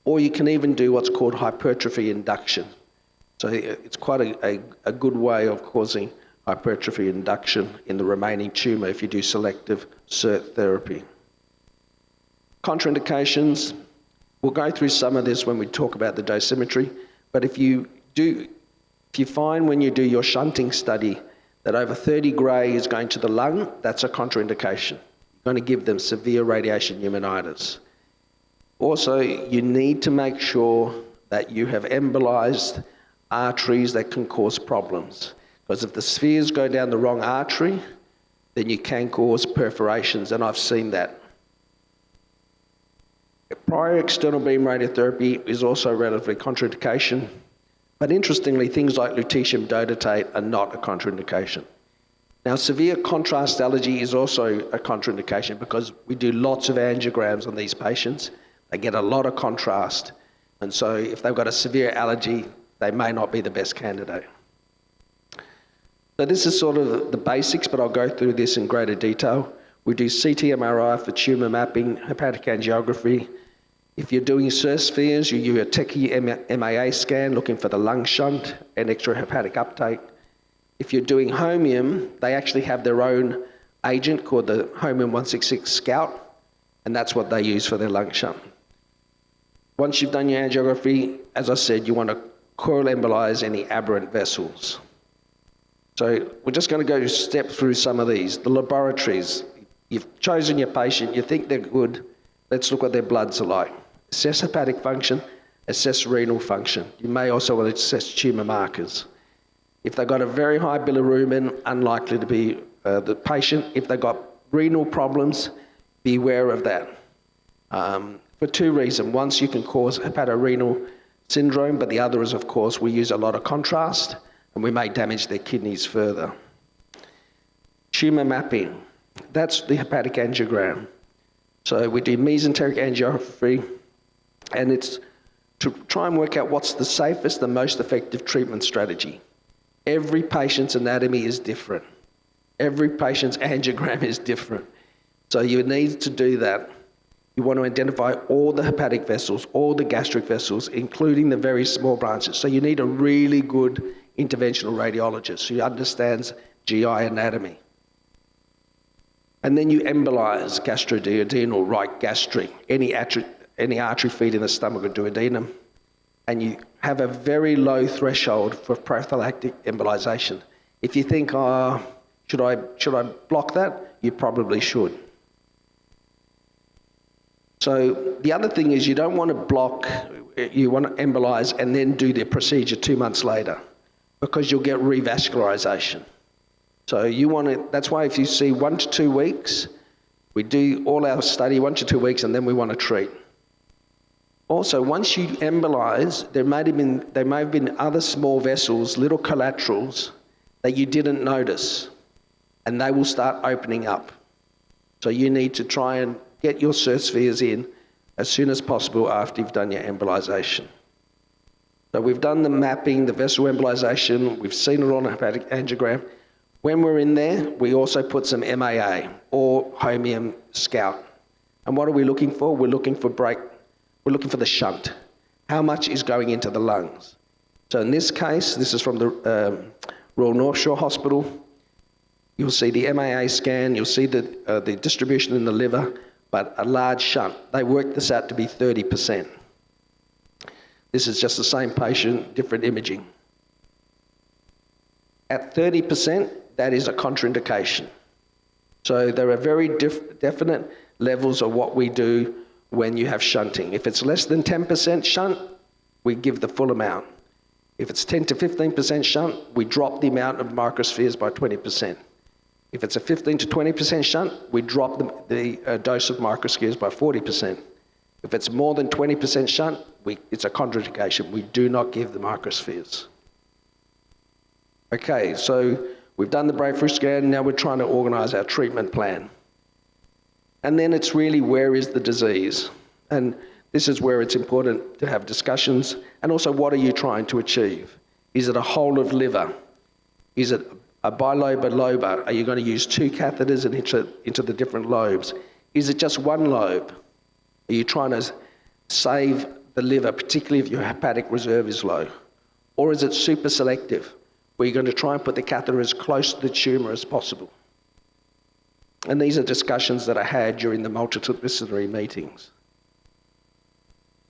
or you can even do what's called hypertrophy induction. So it's quite a good way of causing hypertrophy induction in the remaining tumour if you do selective CERT therapy. Contraindications, we'll go through some of this when we talk about the dosimetry, but if you find when you do your shunting study that over 30 Gray is going to the lung, that's a contraindication. You're going to give them severe radiation pneumonitis. Also, you need to make sure that you have embolized arteries that can cause problems. Because if the spheres go down the wrong artery, then you can cause perforations, and I've seen that. Prior external beam radiotherapy is also relatively contraindication, but interestingly, things like lutetium dotatate are not a contraindication. Now, severe contrast allergy is also a contraindication because we do lots of angiograms on these patients. They get a lot of contrast, and so if they've got a severe allergy, they may not be the best candidate. So this is sort of the basics, but I'll go through this in greater detail. We do CT MRI for tumour mapping, hepatic angiography. If you're doing CERT spheres, you use a TECI MAA scan looking for the lung shunt and extrahepatic uptake. If you're doing Homium, they actually have their own agent called the Homium 166 Scout, and that's what they use for their lung shunt. Once you've done your angiography, as I said, you want to coil embolize any aberrant vessels. So we're just going to go step through some of these. The laboratories, you've chosen your patient, you think they're good, let's look what their bloods are like. Assess hepatic function, assess renal function. You may also want to assess tumour markers. If they've got a very high bilirubin, unlikely to be the patient. If they've got renal problems, be aware of that. For two reasons. One, you can cause hepatorenal syndrome, but the other is, of course, we use a lot of contrast and we may damage their kidneys further. Tumour mapping, that's the hepatic angiogram. So we do mesenteric angiography, and it's to try and work out what's the safest and most effective treatment strategy. Every patient's anatomy is different. Every patient's angiogram is different. So you need to do that. You want to identify all the hepatic vessels, all the gastric vessels, including the very small branches. So you need a really good interventional radiologist who understands GI anatomy. And then you embolize gastroduodenal, right gastric, any artery feeding the stomach or duodenum, and you have a very low threshold for prophylactic embolization. If you think, should I block that? You probably should. So the other thing is you don't want to block, you want to embolize and then do the procedure 2 months later because you'll get revascularization. So you want to, that's why if you see 1 to 2 weeks, we do all our study 1 to 2 weeks and then we want to treat. Also, once you embolize, there may have been other small vessels, little collaterals, that you didn't notice, and they will start opening up. So you need to try and get your cert spheres in as soon as possible after you've done your embolization. So we've done the mapping, the vessel embolization, we've seen it on a hepatic angiogram. When we're in there, we also put some MAA, or Holmium Scout. And what are we looking for? We're looking for the shunt. How much is going into the lungs? So in this case, this is from the Royal North Shore Hospital. You'll see the MAA scan, you'll see the distribution in the liver, but a large shunt. They worked this out to be 30%. This is just the same patient, different imaging. At 30%, that is a contraindication. So there are very definite levels of what we do when you have shunting. If it's less than 10% shunt, we give the full amount. If it's 10 to 15% shunt, we drop the amount of microspheres by 20%. If it's a 15 to 20% shunt, we drop the dose of microspheres by 40%. If it's more than 20% shunt, it's a contraindication. We do not give the microspheres. Okay, so we've done the breakthrough scan, now we're trying to organise our treatment plan. And then it's really, where is the disease? And this is where it's important to have discussions. And also, what are you trying to achieve? Is it a whole of liver? Is it a bilobar lobar? Are you going to use 2 catheters and into the different lobes? Is it just one lobe? Are you trying to save the liver, particularly if your hepatic reserve is low? Or is it super selective, where you're going to try and put the catheter as close to the tumour as possible? And these are discussions that I had during the multidisciplinary meetings.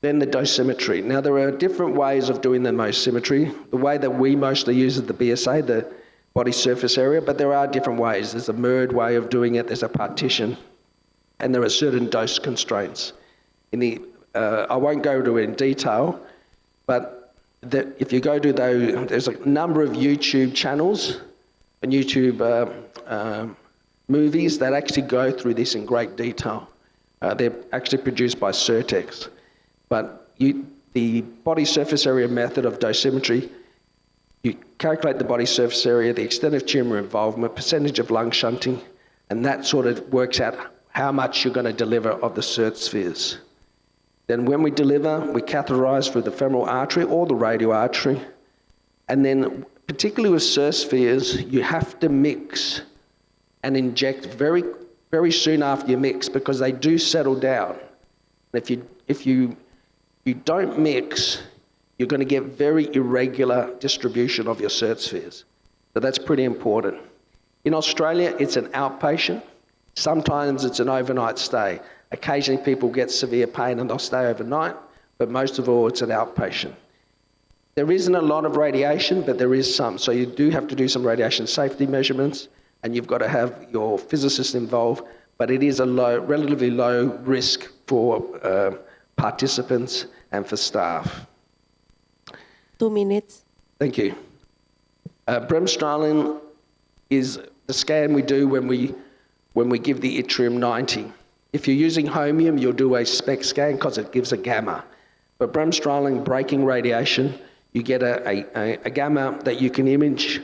Then the dosimetry. Now, there are different ways of doing the dosimetry. The way that we mostly use is the BSA, the body surface area, but there are different ways. There's a MERD way of doing it, there's a partition, and there are certain dose constraints. I won't go into it in detail, but if you go to those, there's a number of YouTube channels and YouTube movies that actually go through this in great detail. They're actually produced by Certex. But the body surface area method of dosimetry, you calculate the body surface area, the extent of tumour involvement, percentage of lung shunting, and that sort of works out how much you're going to deliver of the cert spheres. Then when we deliver, we catheterize through the femoral artery or the radial artery. And then, particularly with cert spheres, you have to mix and inject very, very soon after you mix, because they do settle down. And if you don't mix, you're going to get very irregular distribution of your cert spheres. So that's pretty important. In Australia, it's an outpatient. Sometimes it's an overnight stay. Occasionally people get severe pain and they'll stay overnight, but most of all, it's an outpatient. There isn't a lot of radiation, but there is some. So you do have to do some radiation safety measurements, and you've got to have your physicist involved, but it is a relatively low risk for participants and for staff. 2 minutes. Thank you. Bremstrolin is the scan we do when we give the yttrium 90. If you're using Holmium, you'll do a SPECT scan because it gives a gamma. But Bremstrolin breaking radiation, you get a gamma that you can image,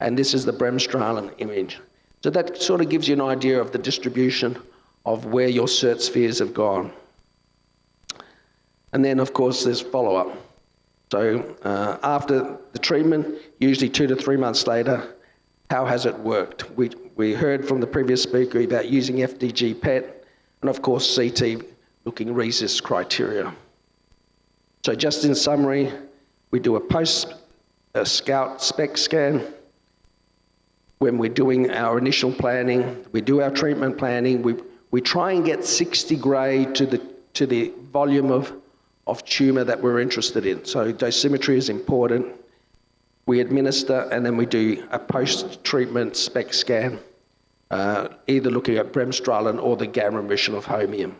and this is the Bremstrolin image. So that sort of gives you an idea of the distribution of where your cert spheres have gone. And then, of course, there's follow-up. So after the treatment, usually 2 to 3 months later, how has it worked? We heard from the previous speaker about using FDG PET, and of course CT looking RECIST criteria. So just in summary, we do a post-SCOUT SPECT scan. When we're doing our initial planning, we do our treatment planning, we try and get 60 gray to the volume of tumour that we're interested in. So dosimetry is important. We administer, and then we do a post-treatment SPECT scan, either looking at Bremstrolin or the gamma emission of Holmium.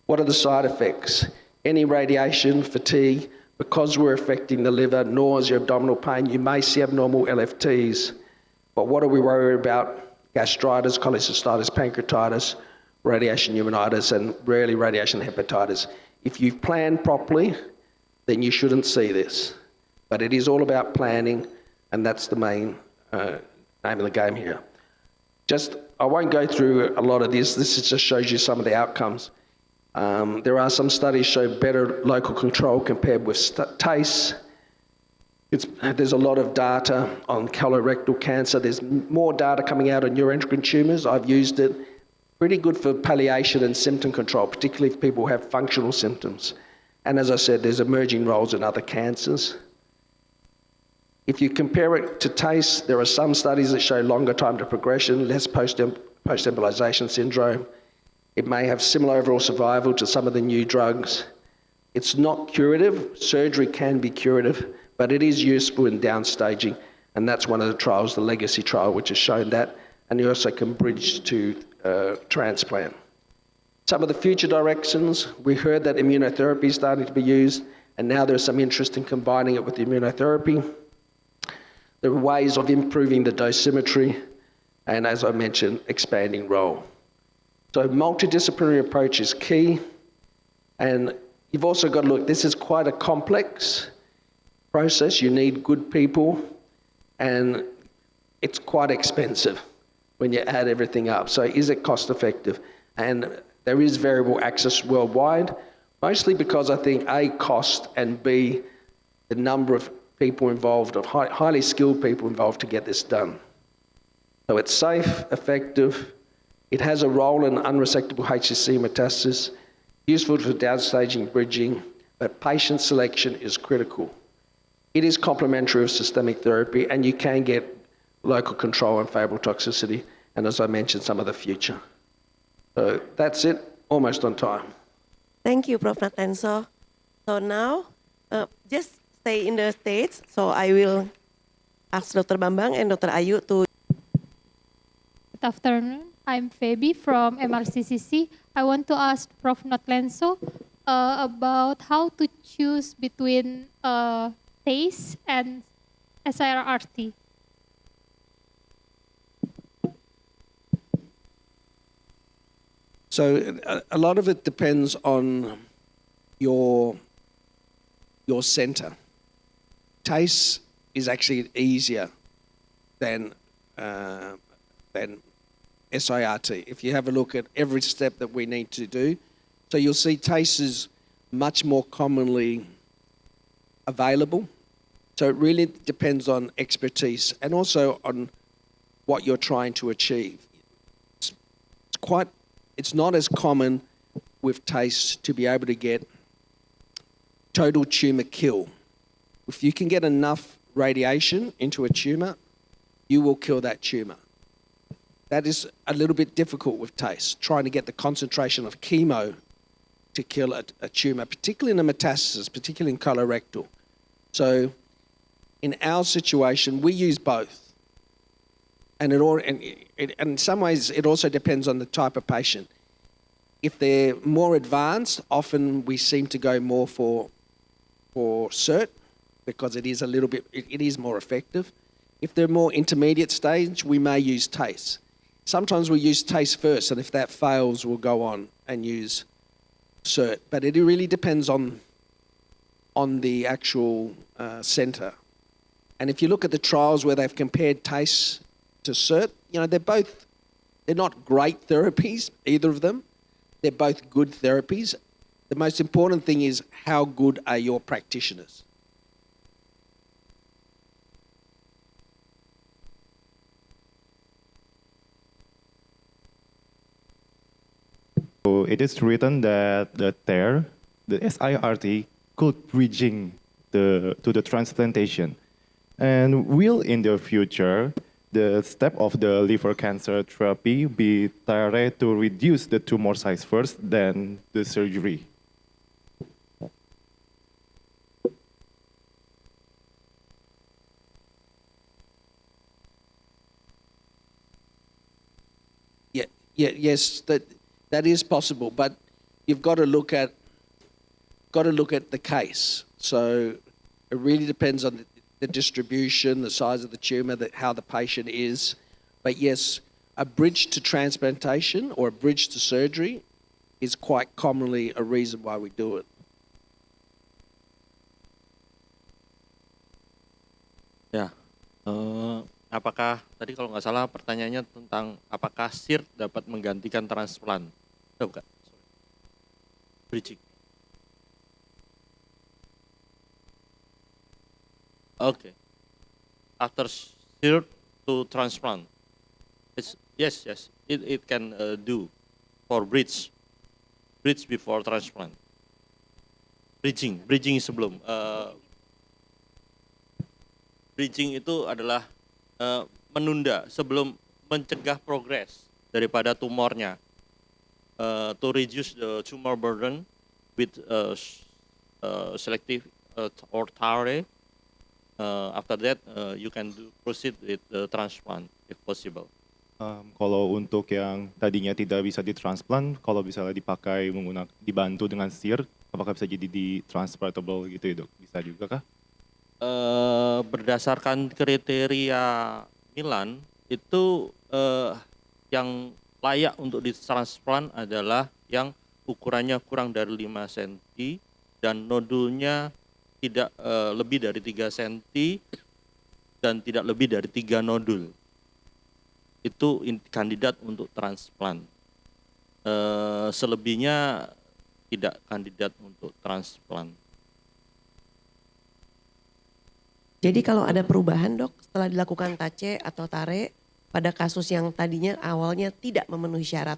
What are the side effects? Any radiation, fatigue, because we're affecting the liver, nausea, abdominal pain, you may see abnormal LFTs. But what are we worried about? Gastritis, cholecystitis, pancreatitis, radiation pneumonitis, and rarely radiation hepatitis. If you've planned properly, then you shouldn't see this. But it is all about planning, and that's the main name of the game here. I won't go through a lot of this. This just shows you some of the outcomes. There are some studies show better local control compared with TACE. There's a lot of data on colorectal cancer. There's more data coming out on neuroendocrine tumours. I've used it. Pretty good for palliation and symptom control, particularly if people have functional symptoms. And as I said, there's emerging roles in other cancers. If you compare it to TACE, there are some studies that show longer time to progression, less post-embolization syndrome. It may have similar overall survival to some of the new drugs. It's not curative. Surgery can be curative, but it is useful in downstaging, and that's one of the trials, the Legacy trial, which has shown that, and you also can bridge to transplant. Some of the future directions, we heard that immunotherapy is starting to be used, and now there's some interest in combining it with immunotherapy. There are ways of improving the dosimetry, and as I mentioned, expanding role. So multidisciplinary approach is key, and you've also got to look, this is quite a complex process. You need good people, and it's quite expensive when you add everything up. So is it cost effective? And there is variable access worldwide, mostly because I think A, cost, and B, the number of people involved, of highly skilled people involved to get this done. So it's safe, effective, it has a role in unresectable HCC metastasis, useful for downstaging bridging, but patient selection is critical. It is complementary of systemic therapy, and you can get local control and favorable toxicity, and as I mentioned, some of the future. So that's it, almost on time. Thank you, Prof. Natlenso. So now, just stay in the stage. So I will ask Dr. Bambang and Dr. Ayu to. Good afternoon. I'm Feby from MRCCC. I want to ask Prof. Natlenso about how to choose between TACE and SIRRT. So a lot of it depends on your centre. TACE is actually easier than SIRT. If you have a look at every step that we need to do, so you'll see TACE is much more commonly available. So it really depends on expertise and also on what you're trying to achieve. It's not as common with TACE to be able to get total tumour kill. If you can get enough radiation into a tumour, you will kill that tumour. That is a little bit difficult with TACE, trying to get the concentration of chemo to kill a tumour, particularly in a metastasis, particularly in colorectal. So in our situation, we use both. And in some ways, it also depends on the type of patient. If they're more advanced, often we seem to go more for SIRT because it is more effective. If they're more intermediate stage, we may use TACE. Sometimes we use TACE first, and if that fails, we'll go on and use SIRT. But it really depends on the actual centre. And if you look at the trials where they've compared TACE to SIRT, they're not great therapies, either of them. They're both good therapies. The most important thing is how good are your practitioners. So it is written that the SIRT could bridging to the transplantation. And will in the future, the step of the liver cancer therapy be tried to reduce the tumor size first, then the surgery? Yes, that is possible, but you've got to look at the case. So it really depends on the distribution, the size of the tumour, how the patient is. But yes, a bridge to transplantation or a bridge to surgery is quite commonly a reason why we do it. Apakah tadi kalau nggak salah pertanyaannya tentang apakah SIR dapat menggantikan transplant? Bukan. Sorry. Bridging. Okay. After SIR to transplant, yes, it can do for bridge before transplant. Bridging sebelum. Bridging itu adalah menunda sebelum mencegah progres daripada tumornya, to reduce the tumor burden with selective or TARE. After that, you can proceed with the transplant if possible. Kalau untuk yang tadinya tidak bisa ditransplant, kalau misalnya dibantu dengan SIR, apakah bisa jadi di transportable gitu ya dok? Bisa juga kah? Berdasarkan kriteria Milan itu yang layak untuk ditransplant adalah yang ukurannya kurang dari 5 cm dan nodulnya tidak lebih dari 3 cm dan tidak lebih dari 3 nodul. Itu kandidat untuk transplant. Selebihnya tidak kandidat untuk transplant. Jadi kalau ada perubahan dok setelah dilakukan TACE atau TARE pada kasus yang tadinya awalnya tidak memenuhi syarat,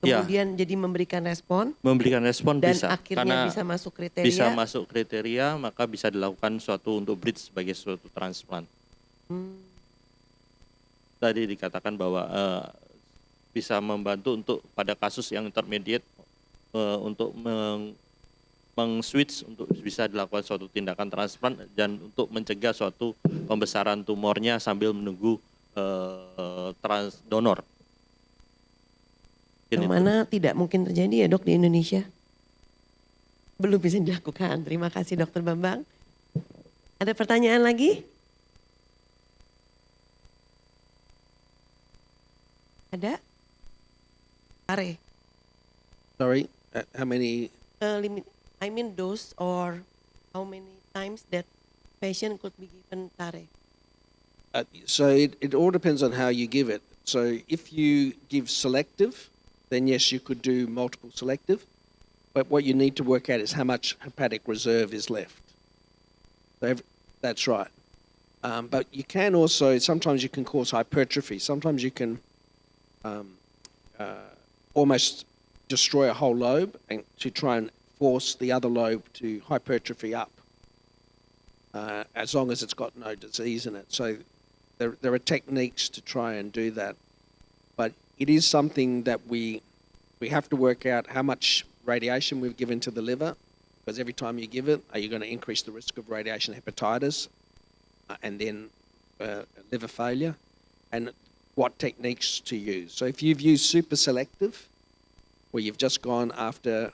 Ya. kemudian jadi memberikan respon Memberikan respon dan bisa, akhirnya karena bisa masuk kriteria. bisa masuk kriteria, maka bisa dilakukan suatu untuk bridge sebagai suatu transplant. Tadi dikatakan bahwa bisa membantu untuk pada kasus yang intermediate untuk meng-switch untuk bisa dilakukan suatu tindakan transplant dan untuk mencegah suatu pembesaran tumornya sambil menunggu donor. Yang mana tidak mungkin terjadi ya dok di Indonesia. Belum bisa dilakukan. Terima kasih Dokter Bambang. Ada pertanyaan lagi? Ada? TARE. Sorry, how many? Limit, I mean dose or how many times that patient could be given TARE. So it all depends on how you give it. So if you give selective, then yes, you could do multiple selective. But what you need to work out is how much hepatic reserve is left. So that's right. But you can also, sometimes you can cause hypertrophy. Sometimes you can almost destroy a whole lobe and to try and force the other lobe to hypertrophy up, as long as it's got no disease in it. So there are techniques to try and do that. But it is something that we have to work out how much radiation we've given to the liver, because every time you give it, are you going to increase the risk of radiation hepatitis and then liver failure, and what techniques to use. So if you've used super selective, where you've just gone after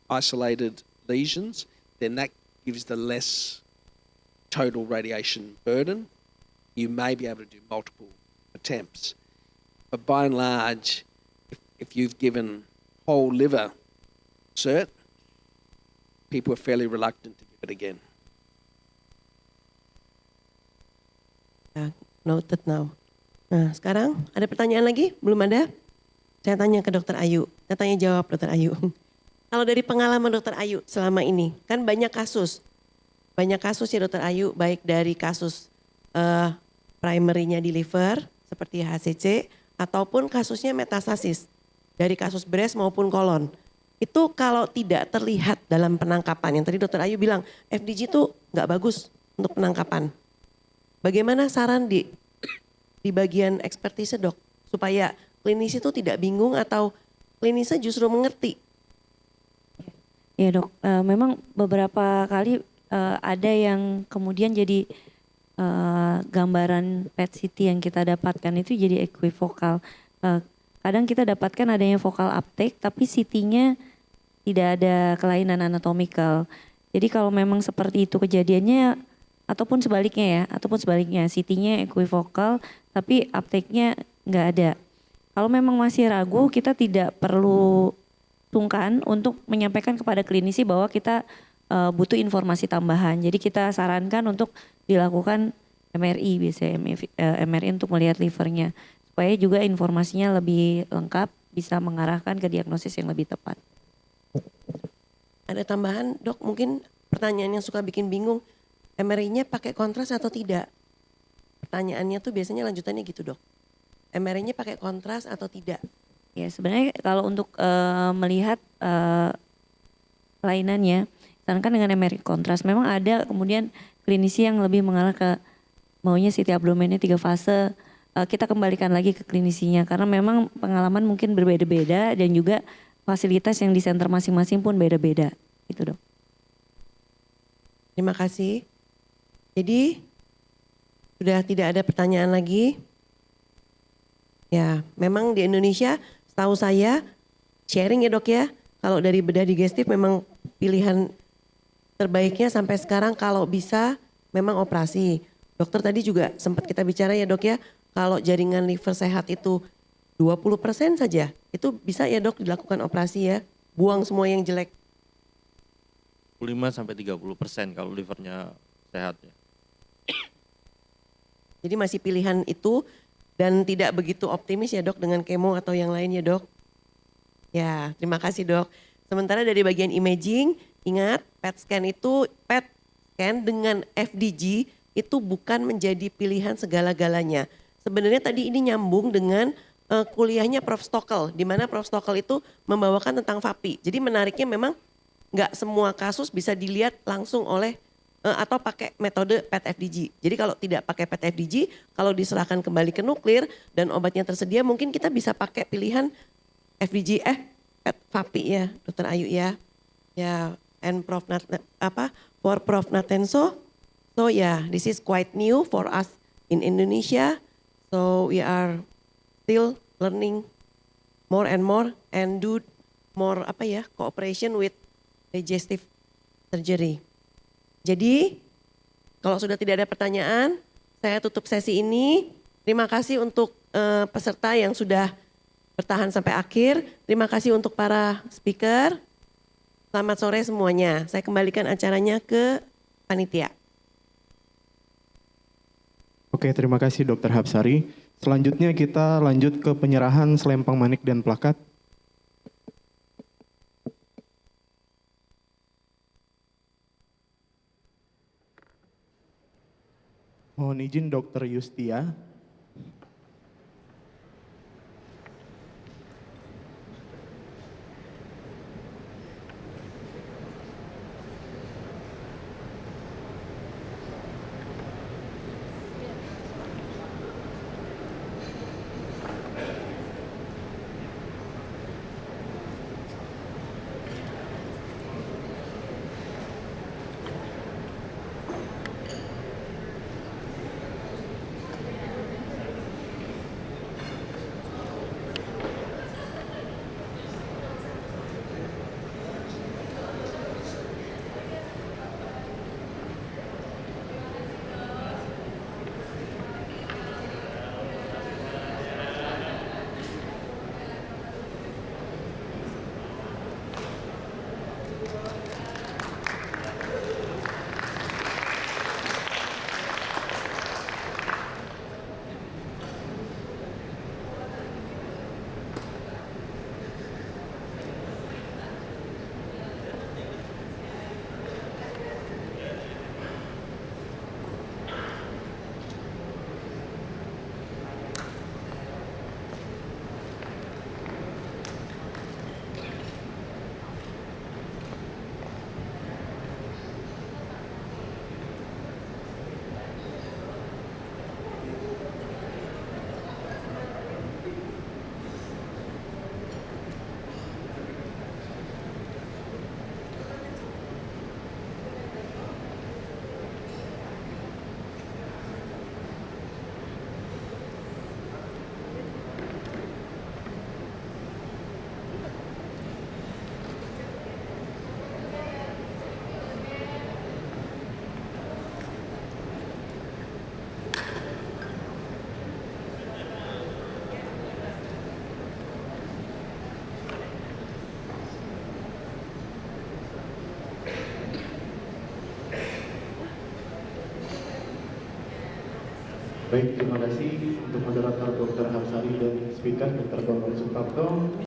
isolated lesions, then that gives the less total radiation burden. You may be able to do multiple attempts. But by and large, if you've given whole liver cert, people are fairly reluctant to give it again. Noted now. Nah sekarang ada pertanyaan lagi? Belum ada? Saya tanya ke Dokter Ayu. Saya tanya jawab Dokter Ayu. Kalau dari pengalaman Dokter Ayu selama ini, kan banyak kasus ya Dokter Ayu, baik dari kasus primary-nya di liver seperti HCC ataupun kasusnya metastasis dari kasus breast maupun kolon. Itu kalau tidak terlihat dalam penangkapan, yang tadi Dokter Ayu bilang FDG itu nggak bagus untuk penangkapan. Bagaimana saran di bagian ekspertise dok supaya klinisi itu tidak bingung atau klinisnya justru mengerti? Ya dok, memang beberapa kali ada yang kemudian jadi gambaran PET CT yang kita dapatkan itu jadi equivokal. Kadang kita dapatkan adanya vokal uptake tapi CT-nya tidak ada kelainan anatomikal. Jadi kalau memang seperti itu kejadiannya ataupun sebaliknya CT-nya equivokal tapi uptake-nya nggak ada. Kalau memang masih ragu, kita tidak perlu sungkan untuk menyampaikan kepada klinisi bahwa kita butuh informasi tambahan. Jadi kita sarankan untuk dilakukan MRI biasanya MRI untuk melihat livernya supaya juga informasinya lebih lengkap bisa mengarahkan ke diagnosis yang lebih tepat. Ada tambahan dok, mungkin pertanyaan yang suka bikin bingung, MRI-nya pakai kontras atau tidak? Pertanyaannya tuh biasanya lanjutannya gitu dok, MRI-nya pakai kontras atau tidak? Ya sebenarnya kalau untuk melihat kelainannya, sedangkan dengan MRI kontras memang ada kemudian klinisi yang lebih mengarah ke maunya CT abdomennya 3 fase. Kita kembalikan lagi ke klinisinya karena memang pengalaman mungkin berbeda-beda dan juga fasilitas yang di center masing-masing pun beda-beda gitu dok. Terima kasih. Jadi sudah tidak ada pertanyaan lagi. Ya memang di Indonesia setahu saya sharing ya dok ya, kalau dari bedah digestif memang pilihan terbaiknya sampai sekarang kalau bisa memang operasi. Dokter tadi juga sempat kita bicara ya dok ya, kalau jaringan liver sehat itu 20% saja, itu bisa ya dok dilakukan operasi ya, buang semua yang jelek. 5-30% kalau livernya sehat ya. Jadi masih pilihan itu dan tidak begitu optimis ya dok dengan kemo atau yang lain ya dok. Ya terima kasih dok. Sementara dari bagian imaging, ingat PET scan dengan FDG itu bukan menjadi pilihan segala-galanya. Sebenarnya tadi ini nyambung dengan kuliahnya Prof. Stokkel, di mana Prof. Stokkel itu membawakan tentang FAPI. Jadi menariknya memang nggak semua kasus bisa dilihat langsung oleh atau pakai metode PET-FDG. Jadi kalau tidak pakai PET-FDG, kalau diserahkan kembali ke nuklir dan obatnya tersedia, mungkin kita bisa pakai pilihan FDG, PET-FAPI ya, Dr. Ayu ya. Ya, and for Prof. Natenso. So yeah, this is quite new for us in Indonesia. So we are still learning more and more and do more cooperation with digestive surgery. Jadi kalau sudah tidak ada pertanyaan, saya tutup sesi ini. Terima kasih untuk peserta yang sudah bertahan sampai akhir. Terima kasih untuk para speaker. Selamat sore semuanya. Saya kembalikan acaranya ke panitia. Oke, terima kasih Dr. Hapsari. Selanjutnya kita lanjut ke penyerahan selempang manik dan plakat. Mohon izin Dr. Yustia. Baik, terima kasih untuk moderator Dr. Hamsari dan speaker Dr. Bambang Suprapto.